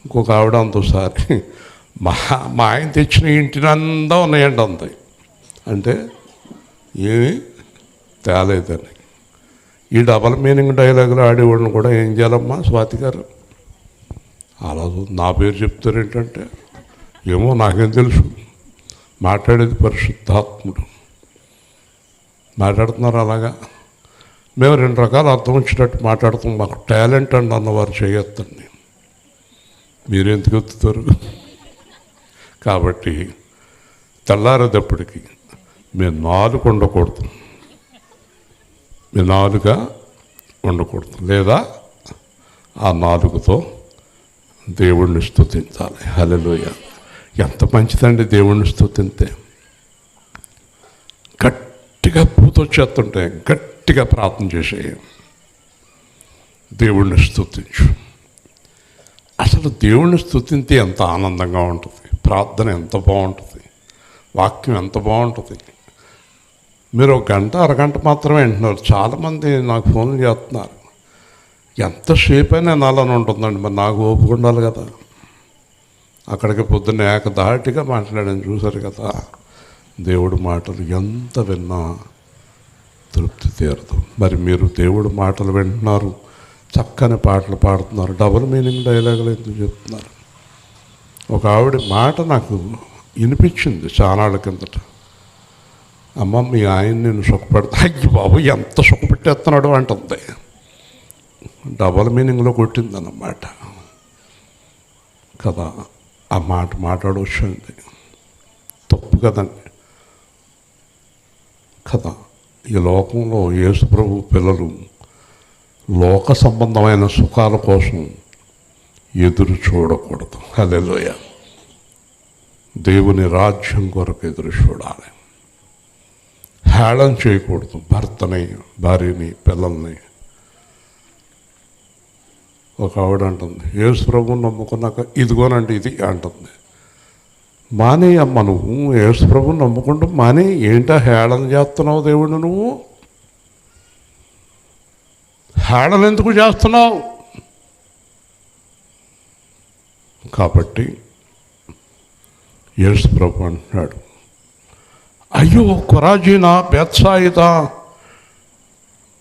Speaker 1: ఇంకొక ఆవిడ అంతోసారి మా ఆయన తెచ్చిన ఇంటిని అందా ఉన్నాయండి అంది. అంటే ఏమి తేలేదని. ఈ డబల్ మీనింగ్ డైలాగులు ఆడేవాళ్ళని కూడా ఏం చేయాలమ్మా స్వాతి గారు? అలా నా పేరు చెప్తారు ఏంటంటే, ఏమో నాకేం తెలుసు. మాట్లాడేది పరిశుద్ధాత్ముడు. మాట్లాడుతున్నారు అలాగా. మేము రెండు రకాలు అర్థం వచ్చినట్టు మాట్లాడుతాం. మాకు టాలెంట్ అండి అన్నవారు చేయొద్దండి. మీరెందుకు ఎత్తుతారు? కాబట్టి తెల్లారేటప్పటికి మీరు నాలుగు ఉండకూడదు, మీరు నాలుగా ఉండకూడదు. లేదా ఆ నాలుగుతో దేవుణ్ణి స్తుతించాలి. హల్లెలూయా. ఎంత మంచిదండి దేవుణ్ణి స్తుతింతే. గట్టిగా పూతొచ్చేస్తుంటే గట్టిగా ప్రార్థన చేసేయి, దేవుణ్ణి స్తుతించు. అసలు దేవుణ్ణి స్తుతింతే ఎంత ఆనందంగా ఉంటుంది, ప్రార్థన ఎంత బాగుంటుంది, వాక్యం ఎంత బాగుంటుంది. మీరు ఒక గంట అరగంట మాత్రమే వింటున్నారు. చాలామంది నాకు ఫోన్లు చేస్తున్నారు, ఎంతసేపు అయినా నాలని ఉంటుందండి. మరి నాకు ఓపిక ఉండాలి కదా. అక్కడికి పొద్దున్న ఏకదాటిగా మాట్లాడాను, చూశారు కదా. దేవుడి మాటలు ఎంత విన్నా తృప్తి తీరదు. మరి మీరు దేవుడి మాటలు వింటున్నారు, చక్కని పాటలు పాడుతున్నారు, డబుల్ మీనింగ్ డైలాగులు ఎందుకు చెప్తున్నారు? ఒక ఆవిడ మాట నాకు వినిపించింది చానాళ్ళ కిందట. అమ్మ మీ ఆయన నేను సుఖపెడతా. అయ్యి బాబు ఎంత సుఖపెట్టేస్తున్నాడు అంటుంది. డబల్ మీనింగ్లో కొట్టిందన్నమాట కదా. ఆ మాట మాట్లాడవచ్చండి, తప్పు కదండి కదా. ఈ లోకంలో యేసు ప్రభు పిల్లలు లోక సంబంధమైన సుఖాల కోసం ఎదురు చూడకూడదు. హల్లెలూయా. దేవుని రాజ్యం కొరకు ఎదురు చూడాలి. హేళన చేయకూడదు భర్తని, భార్యని, పిల్లల్ని. ఒక ఆవిడ అంటుంది, యేసు ప్రభువుని నమ్ముకున్నాక ఇదిగోనండి ఇది అంటుంది. మానే అమ్మ, నువ్వు యేసు ప్రభువుని నమ్ముకుంటూ మానే ఏంటా హేళన చేస్తున్నావు దేవుడిని? నువ్వు హేళన ఎందుకు చేస్తున్నావు? కాబట్టి యేసు ప్రభు అంటున్నాడు, అయ్యో కొరాజీనా, బేత్సాయిదా,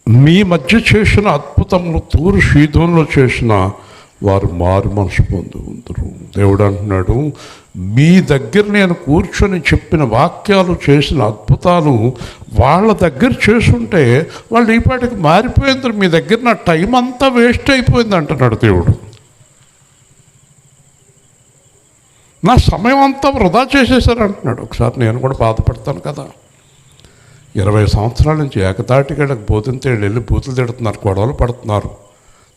Speaker 1: మీ మధ్య చేసిన అద్భుతములు తూరు సీదోనులో చేసిన వారు మారు మనసు పొంది ఉందరు. దేవుడు అంటున్నాడు, మీ దగ్గర నేను కూర్చొని చెప్పిన వాక్యాలు, చేసిన అద్భుతాలు వాళ్ళ దగ్గర చేసుంటే వాళ్ళు ఈ పాటికి మారిపోయింది. మీ దగ్గర నా టైం అంతా వేస్ట్ అయిపోయింది అంటున్నాడు దేవుడు. నా సమయం అంతా వృధా చేసేసారు అంటున్నాడు. ఒకసారి నేను కూడా బాధపడతాను కదా. 20 సంవత్సరాల నుంచి ఏకదాటిగా బోధింతే వెళ్ళి బూతులు తిడుతున్నారు, గొడవలు పడుతున్నారు,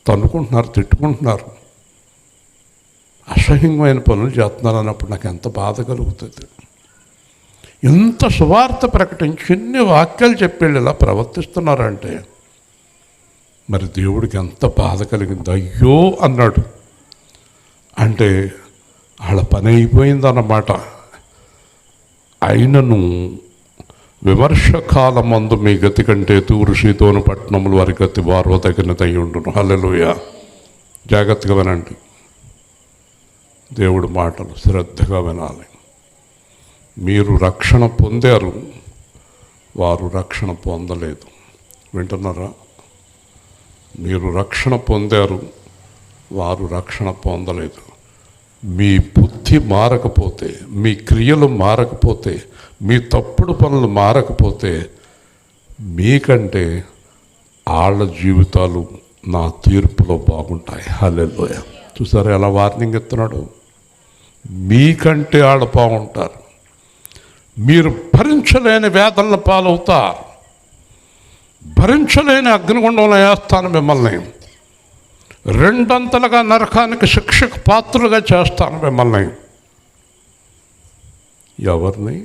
Speaker 1: తన్నుకుంటున్నారు, తిట్టుకుంటున్నారు, అసహ్యమైన పనులు చేస్తున్నారు అన్నప్పుడు నాకు ఎంత బాధ కలుగుతుంది. ఇంత సువార్త ప్రకటించి ఎన్ని వాక్యాలు చెప్పేళ్ళు ఇలా ప్రవర్తిస్తున్నారంటే మరి దేవుడికి ఎంత బాధ కలిగింది. అయ్యో అన్నాడు. అంటే వాళ్ళ పని అయిపోయిందన్నమాట. అయినను విమర్శకాలమందు మీ గతి కంటే తూరు సీదోను పట్టణములు వారి గతి వారో తగినదై ఉండును. హల్లెలూయా. జాగ్రత్తగా వినండి, దేవుడి మాటలు శ్రద్ధగా వినాలి. మీరు రక్షణ పొందారు, వారు రక్షణ పొందలేదు. వింటున్నారా? మీరు రక్షణ పొందారు, వారు రక్షణ పొందలేదు. మీ బుద్ధి మారకపోతే, మీ క్రియలు మారకపోతే, మీ తప్పుడు పనులు మారకపోతే మీకంటే వాళ్ళ జీవితాలు నా తీర్పులో బాగుంటాయి. హల్లెలూయా. చూసారా ఎలా వార్నింగ్ ఇస్తున్నాడు? మీకంటే వాళ్ళు బాగుంటారు. మీరు భరించలేని వేదనల పాలవుతారు. భరించలేని అగ్నిగుండంలో వేస్తాను మిమ్మల్ని, రెండంతలుగా నరకానికి శిక్షకు పాత్రలుగా చేస్తాను మిమ్మల్ని. ఎవరిని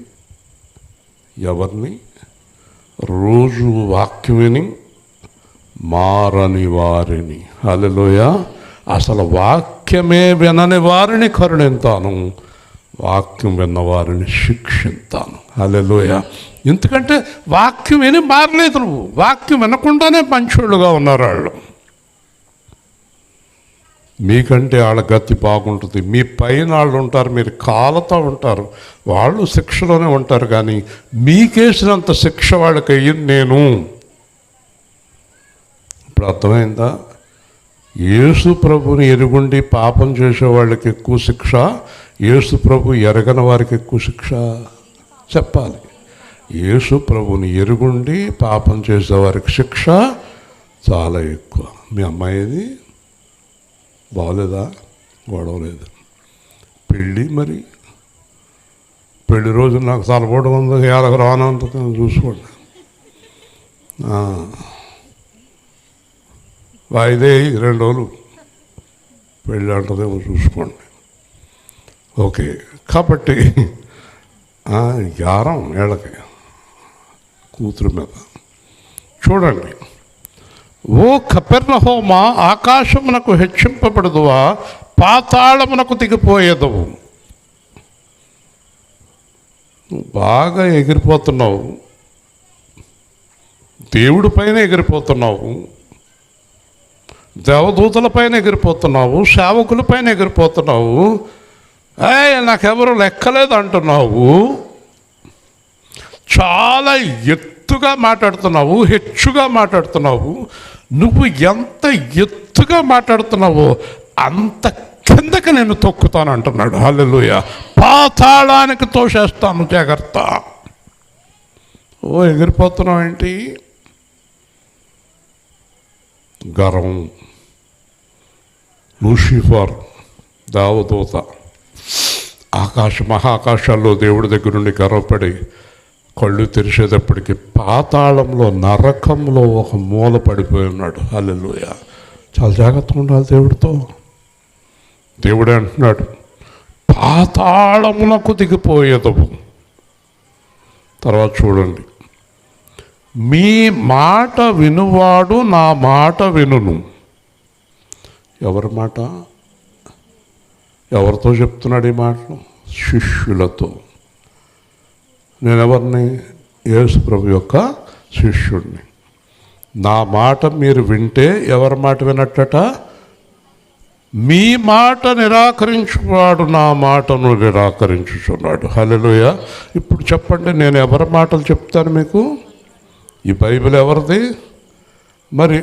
Speaker 1: రోజు వాక్యం విని మారని వారిని. హల్లెలూయా. అసలు వాక్యమే వినని వారిని కరుణింతాను, వాక్యం విన్న వారిని శిక్షిస్తాను. హల్లెలూయా. ఎందుకంటే వాక్యం విని మారలేదు నువ్వు, వాక్యం వినకుండానే మంచోళ్ళుగా ఉన్నారు వాళ్ళు. మీకంటే వాళ్ళ గతి బాగుంటుంది, మీ పైన వాళ్ళు ఉంటారు, మీరు కాలుతూ ఉంటారు, వాళ్ళు శిక్షలోనే ఉంటారు. కానీ మీకేసినంత శిక్ష వాళ్ళకి అయ్యింది నేను. ఇప్పుడు అర్థమైందా? యేసు ప్రభుని ఎరుగుండి పాపం చేసే వాళ్ళకి ఎక్కువ శిక్ష, యేసు ప్రభు ఎరగని వారికి ఎక్కువ శిక్ష చెప్పాలి. యేసు ప్రభుని ఎరుగుండి పాపం చేసేవారికి శిక్ష చాలా ఎక్కువ. మీ అమ్మాయిది బాగోలేదా? గొడవ లేదు. మరి పెళ్లి రోజు నాకు తలపోవడం ఉంది, ఏళ్ళకు రానంత చూసుకోండి. వాయిదే 2 రోజులు పెళ్ళి అంటదేమో చూసుకోండి. ఓకే, కాబట్టి గారం ఏళ్ళకి కూతురు మీద. చూడండి, ఓ కపెర్నహూమా, ఆకాశమునకు హెచ్చింపబడదువా, పాతాళమునకు దిగిపోయేదవు. బాగా ఎగిరిపోతున్నావు, దేవుడి పైన ఎగిరిపోతున్నావు, దేవదూతల పైన ఎగిరిపోతున్నావు, సేవకుల పైన ఎగిరిపోతున్నావు, నాకెవరు లెక్కలేదు అంటున్నావు, చాలా ఎత్తుగా మాట్లాడుతున్నావు, హెచ్చుగా మాట్లాడుతున్నావు. నువ్వు ఎంత ఎత్తుగా మాట్లాడుతున్నావో అంత కిందకి నేను తొక్కుతాను అంటున్నాడు. హల్లెలూయా. పాతాళానికి తోసేస్తాను, జాగ్రత్త. ఎగిరిపోతున్నావు ఏంటి? గర్వం. లూసిఫర్ దేవదూత మహాకాశాల్లో దేవుడి దగ్గర నుండి గర్వపడి కళ్ళు తెరిచేటప్పటికి పాతాళంలో, నరకంలో ఒక మూల పడిపోయి ఉన్నాడు. హల్లెలూయా. చాలా జాగ్రత్తగా ఉండాలి దేవుడితో. దేవుడే అంటున్నాడు, పాతాళమునకు దిగిపోయేదవు. తర్వాత చూడండి, మీ మాట వినువాడు నా మాట వినును. ఎవరి మాట? ఎవరితో చెప్తున్నాడు ఈ మాటలు? శిష్యులతో. నేనెవరిని? యేసు ప్రభు యొక్క శిష్యుడిని. నా మాట మీరు వింటే ఎవరి మాట వినట్టట? మీ మాట నిరాకరించువాడు నా మాటను నిరాకరించుచున్నాడు. హల్లెలూయా. ఇప్పుడు చెప్పండి, నేను ఎవరి మాటలు చెప్తాను మీకు? ఈ బైబిల్ ఎవరిది? మరి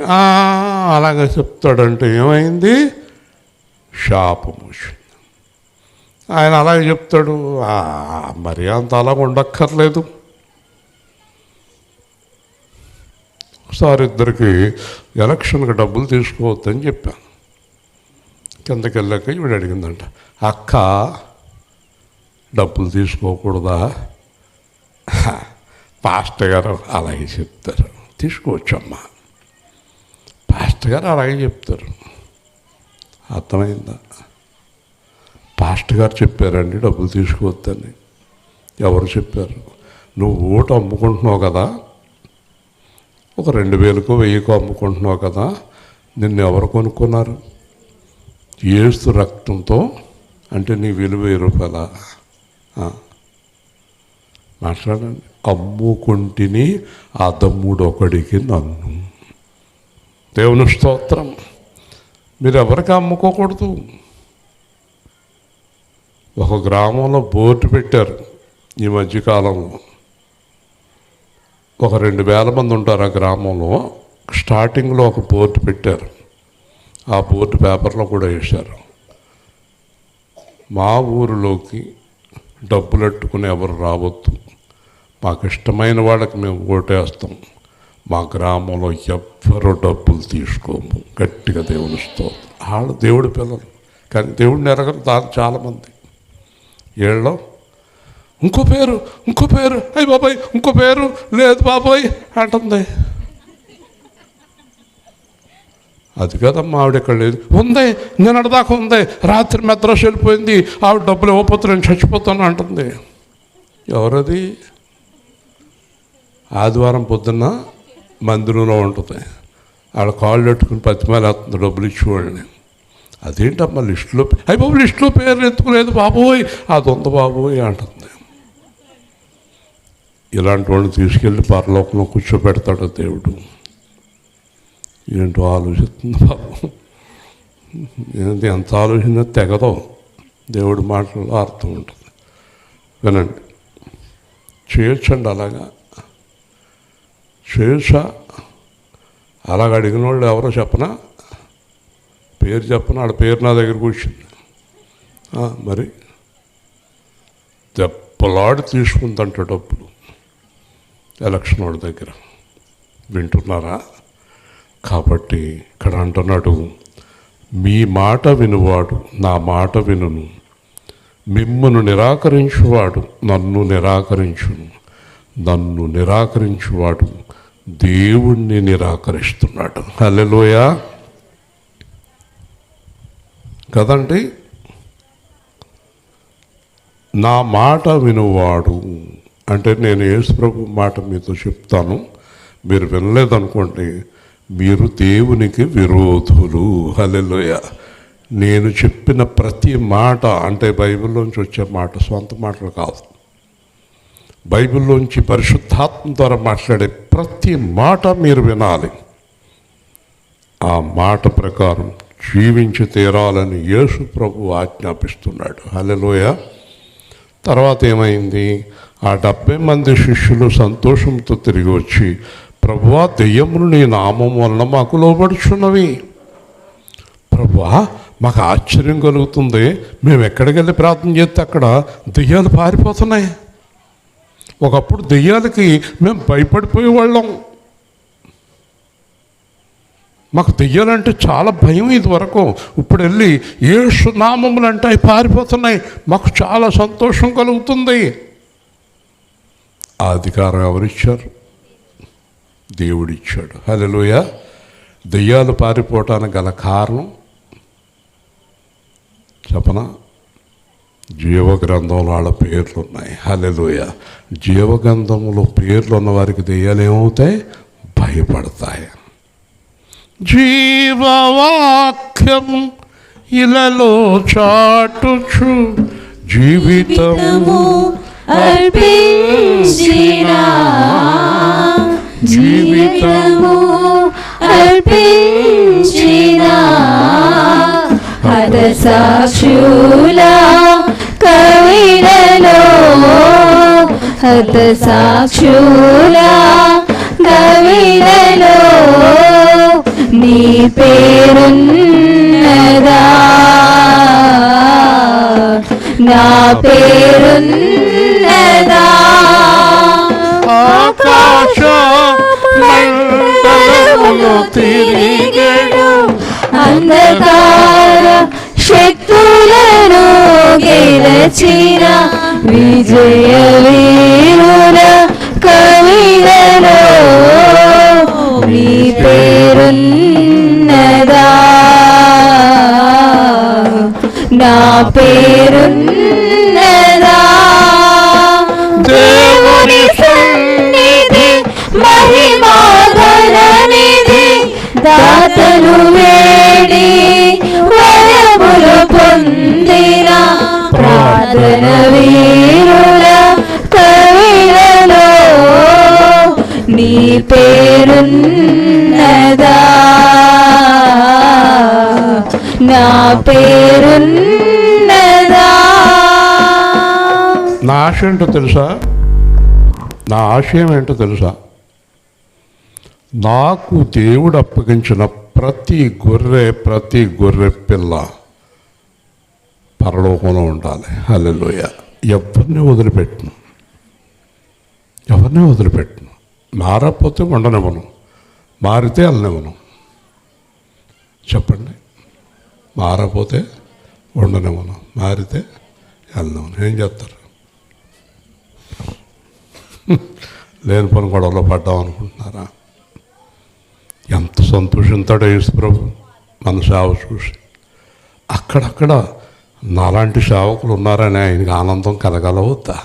Speaker 1: అలాగే చెప్తాడంటే ఏమైంది? శాపము. ఆయన అలాగే చెప్తాడు. మరి అంత అలా ఉండక్కర్లేదు. ఒకసారి ఇద్దరికి ఎలక్షన్కి డబ్బులు తీసుకోవద్దని చెప్పాను. కిందకి వెళ్ళాక ఈవిడ అడిగిందంట, అక్క డబ్బులు తీసుకోకూడదా? పాస్టర్ గారు అలాగే చెప్తారు. తీసుకోవచ్చమ్మా, పాస్టర్ గారు అలాగే చెప్తారు. అర్థమైందా? పాస్టర్ గారు చెప్పారండి డబ్బులు తీసుకోవద్దని. ఎవరు చెప్పారు? నువ్వు ఓటు అమ్ముకుంటున్నావు కదా, ఒక 2000కో 1000కో అమ్ముకుంటున్నావు కదా, నిన్ను ఎవరు కొనుక్కున్నారు? యేసు రక్తంతో. అంటే నీ విలువ 1000 రూపాయలా? మాట్లాడండి. అమ్ముకుంటిని ఆ దమ్ముడొకడికి నన్ను. దేవుని స్తోత్రం. మీరు ఎవరికి అమ్ముకోకూడదు. ఒక గ్రామంలో బోర్డు పెట్టారు ఈ మధ్యకాలంలో. ఒక 2000 మంది ఉంటారు ఆ గ్రామంలో. స్టార్టింగ్లో ఒక బోర్డు పెట్టారు. ఆ బోర్డు పేపర్లో కూడా వేశారు, మా ఊరిలోకి డబ్బులు అట్టుకుని ఎవరు రావద్దు, మాకు ఇష్టమైన వాళ్ళకి మేము ఓటేస్తాం, మా గ్రామంలో ఎవ్వరు డబ్బులు తీసుకోము. గట్టిగా దేవుని స్తోత్రం. వాళ్ళు దేవుడి పిల్లలు, కానీ దేవుడిని ఎరగరు చాలామంది. ఏళ్ళలో ఇంకో పేరు, అయ్యి బాబాయ్ ఇంకో పేరు లేదు బాబాయ్ అంటుంది. అది కదమ్మా ఆవిడ ఇక్కడ లేదు. ఉంది, నిన్నటిదాకా ఉంది, రాత్రి మెద్రాసు వెళ్ళిపోయింది, ఆవిడ డబ్బులు ఇవ్వకపోతే నేను చచ్చిపోతాను అంటుంది. ఎవరది? ఆదివారం పొద్దున్న మందిరంలో ఉంటుంది, ఆవిడ కాళ్ళు పెట్టుకుని పత్తిమాలేస్తుంది డబ్బులు ఇచ్చేవాళ్ళని. అదేంటమ్మా లిస్టులో బాబు లిస్టులో పేర్లు ఎత్తుకోలేదు బాబోయ్, అది ఉంది బాబోయ్ అంటుంది. ఇలాంటి వాళ్ళని తీసుకెళ్ళి పరలోకంలో కూర్చోబెడతాడు దేవుడు. ఏంటో ఆలోచిస్తుంది బాబు, ఏంటి ఎంత ఆలోచన తెగదో. దేవుడి మాటల్లో అర్థం ఉంటుంది. వినండి, చేయొచ్చండి అలాగా, చేయొచ్చా? అలాగ అడిగిన వాళ్ళు ఎవరో చెప్పనా? పేరు చెప్పనా? ఆడ పేరు నా దగ్గరకు వచ్చింది. మరి దెబ్బలాడి తీసుకుందంట డబ్బులు ఎలక్షన్ వాడి దగ్గర. వింటున్నారా? కాబట్టి ఇక్కడ అంటున్నాడు, మీ మాట వినువాడు నా మాట వినును, మిమ్మును నిరాకరించువాడు నన్ను నిరాకరించును, నన్ను నిరాకరించువాడు దేవుణ్ణి నిరాకరిస్తున్నాడు. హల్లెలూయా కదండి. నా మాట వినువాడు అంటే నేను యేసు ప్రభు మాట మీతో చెప్తాను, మీరు వినలేదనుకోండి, మీరు దేవునికి విరోధులు. హల్లెలూయా. నేను చెప్పిన ప్రతి మాట అంటే బైబిల్లోంచి వచ్చే మాట, సొంత మాటలు కాదు, బైబిల్లోంచి పరిశుద్ధాత్మ ద్వారా మాట్లాడే ప్రతి మాట మీరు వినాలి. ఆ మాట ప్రకారం జీవించి తీరాలని యేసు ప్రభు ఆజ్ఞాపిస్తున్నాడు. హల్లెలూయా. తర్వాత ఏమైంది? ఆ 70 మంది శిష్యులు సంతోషంతో తిరిగి వచ్చి, ప్రభువా, దెయ్యములు నీ నామం వలన మాకు లోబడుచున్నవి. ప్రభువా, మాకు ఆశ్చర్యం కలుగుతుంది, మేము ఎక్కడికి వెళ్ళి ప్రార్థన చేస్తే అక్కడ దెయ్యాలు పారిపోతున్నాయి. ఒకప్పుడు దెయ్యాలకి మేము భయపడిపోయేవాళ్ళం, మాకు దెయ్యాలంటే చాలా భయం ఇది వరకు. ఇప్పుడు వెళ్ళి యేసు నామములు అంటే అవి పారిపోతున్నాయి, మాకు చాలా సంతోషం కలుగుతుంది. ఆ అధికారం ఎవరిచ్చారు? దేవుడిచ్చాడు. హల్లెలూయా. దెయ్యాలు పారిపోవటానికి గల కారణం చెప్పనా? జీవగ్రంథంలో వాళ్ళ పేర్లు ఉన్నాయి. హల్లెలూయా. జీవగ్రంథంలో పేర్లు ఉన్న వారికి దెయ్యాలు ఏమవుతాయి? భయపడతాయి. జీవవాక్యం ఇలలో చాటుచు జీవితము
Speaker 3: అర్పించిన జీవితము అర్పించిన హతసాక్షుల కవిలలో హతసాక్షుల కవిలలో నీ పేరున్నదా, నా పేరున్నదా.
Speaker 1: ఆకాశ మండలమును తిరిగెడు
Speaker 3: అంధకార శక్తులను గెలచిన విజయ వీరుల కవిలలో నీ పేరున్నదా, నా పేరున్నదా. దేవుని సన్నిధి మహిమాధననిధి దాతను వేడి వరములు పొందిన ప్రార్థన వీరుల కవిలలో నీ పేరున్నదా, నా పేరున్నదా.
Speaker 1: నా ఆశ ఏంటో తెలుసా? నా ఆశయం ఏంటో తెలుసా? నాకు దేవుడు అప్పగించిన ప్రతి గొర్రె పిల్ల పరలోకంలో ఉండాలి. హల్లెలూయా. ఎవరిని వదిలిపెట్టను. మారకపోతే ఉండనివ్వను, మారితే వెళ్ళనివ్వను. చెప్పండి, మారకపోతే ఉండనివ్వను, మారితే వెళ్ళనివ్వను. ఏం చేస్తారు? లేని పని గొడవలో పడ్డాం అనుకుంటున్నారా? ఎంత సంతోషిస్తాడో యేసు ప్రభు. మన సేవ చూసి. అక్కడక్కడ నాలాంటి సేవకులు ఉన్నారని ఆయనకి ఆనందం కలగలవద్దా?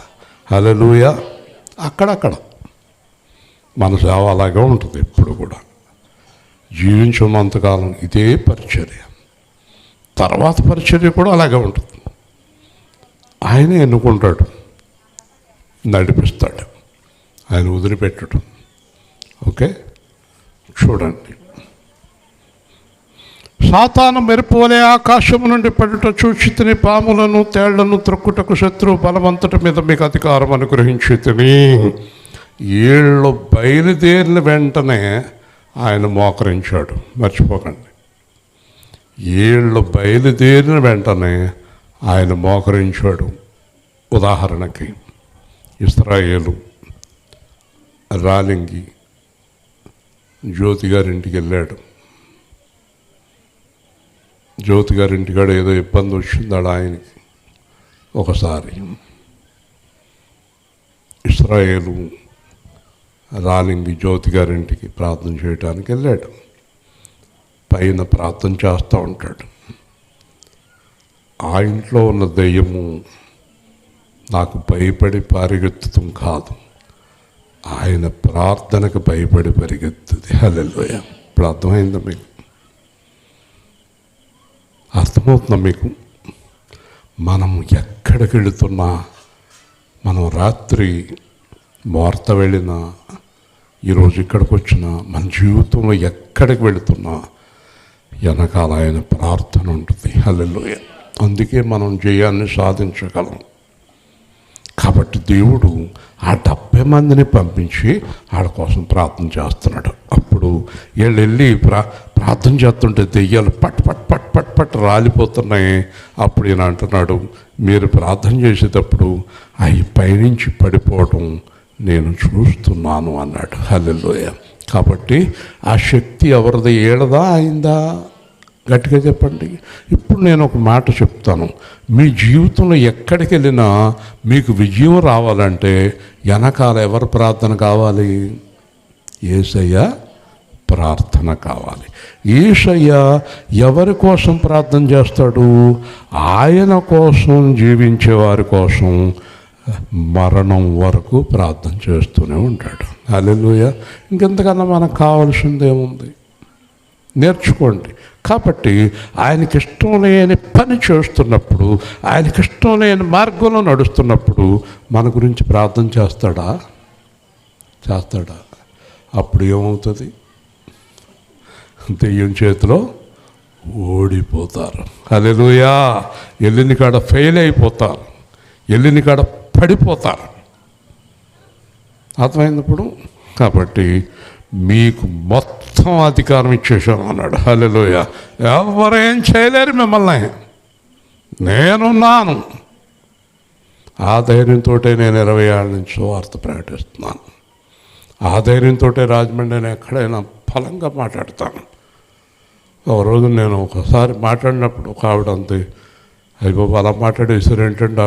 Speaker 1: హల్లెలూయా. అక్కడక్కడ మన సేవ అలాగే ఉంటుంది ఎప్పుడు కూడా. జీవించినంతకాలం ఇదే పరిచర్య, తర్వాత పరిచర్య కూడా అలాగే ఉంటుంది. ఆయన ఎన్నుకుంటాడు, నడిపిస్తాడు, ఆయన వదిలిపెట్టడం. ఓకే, చూడండి. సాతాను మెరుపు వలె ఆకాశము నుండి పడుట చూచి తిని, పాములను తేళ్లను త్రొక్కుటకు శత్రువు బలవంతటి మీద మీకు అధికారం అనుగ్రహించి తిని. ఏళ్ళు బయలుదేరిన వెంటనే ఆయన మోకరించాడు, మర్చిపోకండి. ఏళ్ళు బయలుదేరిన వెంటనే ఆయన మోకరించాడు. ఉదాహరణకి ఇశ్రాయేలు రాలింగి జ్యోతి గారింటికి వెళ్ళాడు. జ్యోతి గారింటికాడ ఏదో ఇబ్బంది వచ్చిందాడు ఆయనకి. ఒకసారి ఇశ్రాయేలు రాలింగి జ్యోతి గారింటికి ప్రార్థన చేయడానికి వెళ్ళాడు. పైన ప్రార్థన చేస్తూ ఉంటాడు. ఆ ఇంట్లో ఉన్న దెయ్యము నాకు భయపడి పరిగెత్తుతం కాదు, ఆయన ప్రార్థనకు భయపడి పరిగెత్తుది. హల్లెలూయా. ఇప్పుడు అర్థమైందా మీకు? అర్థమవుతుందా మీకు? మనం ఎక్కడికి వెళుతున్నా, మనం రాత్రి వార్త వెళ్ళినా, ఈరోజు ఇక్కడికి వచ్చినా, మన జీవితంలో ఎక్కడికి వెళుతున్నా వెనకాల ఆయన ప్రార్థన ఉంటుంది. హల్లెలూయా. అందుకే మనం జయాన్ని సాధించగలం. కాబట్టి దేవుడు ఆ 70 మందిని పంపించి వాళ్ళ కోసం ప్రార్థన చేస్తున్నాడు. అప్పుడు వీళ్ళు వెళ్ళి ప్రార్థన చేస్తుంటే దెయ్యాలు పట్ పట్ పట్ పట్ పట్ రాలిపోతున్నాయి. అప్పుడు ఈయన అంటున్నాడు, మీరు ప్రార్థన చేసేటప్పుడు అవి పైనుంచి పడిపోవడం నేను చూస్తున్నాను అన్నాడు. హల్లెలూయా. కాబట్టి ఆ శక్తి ఎవరిది? ఏడదా అయిందా? గట్టిగా చెప్పండి. ఇప్పుడు నేను ఒక మాట చెప్తాను. మీ జీవితంలో ఎక్కడికి వెళ్ళినా మీకు విజయం రావాలంటే వెనకాల ఎవరి ప్రార్థన కావాలి? యేసయ్య ప్రార్థన కావాలి. యేసయ్య ఎవరి కోసం ప్రార్థన చేస్తాడు? ఆయన కోసం, జీవించే వారి కోసం మరణం వరకు ప్రార్థన చేస్తూనే ఉంటాడు. హల్లెలూయా. ఇంకెంతకన్నా మనకు కావాల్సిందేముంది? నేర్చుకోండి. కాబట్టి ఆయనకి ఇష్టం లేని పని చేస్తున్నప్పుడు, ఆయనకి ఇష్టం లేని మార్గంలో నడుస్తున్నప్పుడు మన గురించి ప్రార్థన చేస్తాడా? చేస్తాడా? అప్పుడు ఏమవుతుంది? దెయ్యం చేతిలో ఓడిపోతారు. హల్లెలూయా. వెళ్ళిన కాడ ఫెయిల్ అయిపోతారు, వెళ్ళిన కాడ పడిపోతారు. అర్థమైనప్పుడు కాబట్టి మీకు మొత్తం అధికారం ఇచ్చేసాను అన్నాడు. హల్లెలూయా. ఎవరేం చేయలేరు మిమ్మల్ని, నేనున్నాను. ఆ ధైర్యంతో నేను 20 ఏళ్ళ నుంచి వార్త ప్రకటిస్తున్నాను. ఆ ధైర్యంతో రాజమండ్రి నేను ఎక్కడైనా ఫలంగా మాట్లాడతాను. ఒక రోజు నేను ఒకసారి మాట్లాడినప్పుడు ఒక ఆవిడ అంతే, అయిపో అలా మాట్లాడేశారు ఏంటంటే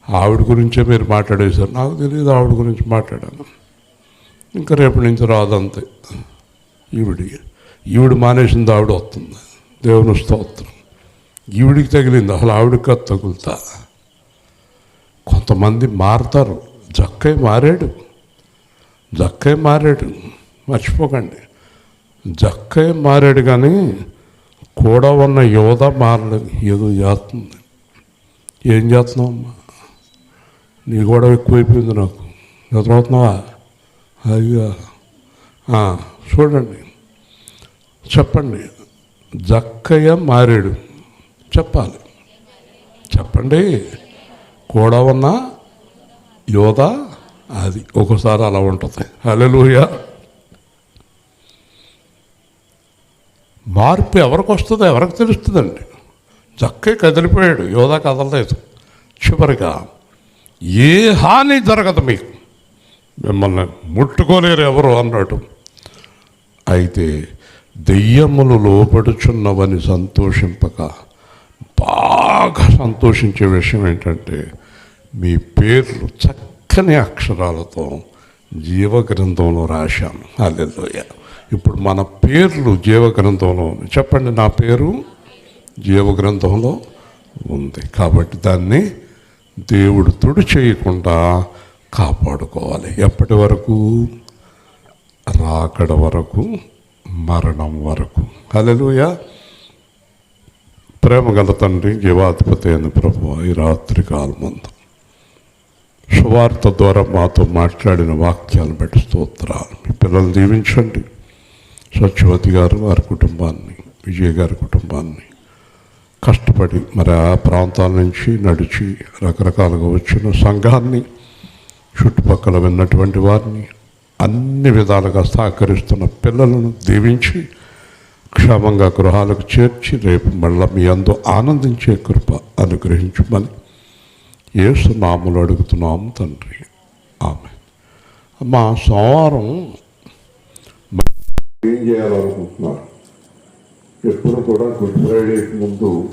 Speaker 1: ఆవిడ గురించే మీరు మాట్లాడేశారు. నాకు తెలియదు ఆవిడ గురించి మాట్లాడాను. ఇంకా రేపటి నుంచి రాదంతే. ఈవిడ మానేసింది, ఆవిడ వస్తుంది. దేవుని స్తోత్రం. ఈవిడికి తగిలింది, అసలు ఆవిడకి కాదు తగులుతా. కొంతమంది మారుతారు. జక్కయ్య మారాడు, మర్చిపోకండి. జక్కయ్య మారాడు కానీ కూడా ఉన్న యోధ మారలేదు. ఏదో చేస్తుంది. ఏం చేస్తున్నావు అమ్మా? నీ కూడా ఎక్కువైపోయింది నాకు. ఎదురవుతున్నావా? అయ్యా చూడండి, చెప్పండి. జక్కయ్య మారాడు, చెప్పాలి. చెప్పండి. కూడా ఉన్న యోధ, అది ఒకసారి అలా ఉంటుంది. హల్లెలూయా. మార్పు ఎవరికి వస్తుందో ఎవరికి తెలుస్తుందండి. జక్కయ్య కదిలిపోయాడు, యోధ కదలలేదు. చివరిగా ఏ హాని జరగదు, మీకు మిమ్మల్ని ముట్టుకోలేరు ఎవరు అన్నాడు. అయితే దెయ్యములు లోపడుచున్నవని సంతోషింపక బాగా సంతోషించే విషయం ఏంటంటే, మీ పేర్లు చక్కని అక్షరాలతో జీవగ్రంథంలో రాశాను. హల్లెలూయా. ఇప్పుడు మన పేర్లు జీవగ్రంథంలో ఉన్నాయి. చెప్పండి, నా పేరు జీవగ్రంథంలో ఉంది. కాబట్టి దాన్ని దేవుడు తుడి చేయకుండా కాపాడుకోవాలి. ఎప్పటి వరకు? రాకడ వరకు, మరణం వరకు. హల్లెలూయా. ప్రేమగల తండ్రి, జీవాధిపతి అయిన ప్రభువా, ఈ రాత్రి కాలమందు సువార్త ద్వారా మాతో మాట్లాడిన వాక్యాలను బట్టి స్తోత్రాలు. మీ పిల్లల్ని దీవించండి. సత్యవతి గారు, వారి కుటుంబాన్ని, విజయ్ గారి కుటుంబాన్ని, కష్టపడి మరి ఆ ప్రాంతాల నుంచి నడిచి రకరకాలుగా వచ్చిన సంఘాన్ని, చుట్టుపక్కల విన్నటువంటి వారిని, అన్ని విధాలుగా సహకరిస్తున్న పిల్లలను దీవించి క్షేమంగా గృహాలకు చేర్చి రేపు మళ్ళీ మీ అందు ఆనందించే కృప అనుగ్రహించమని యేసు నామములో అడుగుతున్నాము తండ్రి. ఆమె. మా సోమవారం ఏం చేయాలనుకుంటున్నారు? ఎప్పుడు కూడా గుడ్ ఫ్రైడేకి ముందు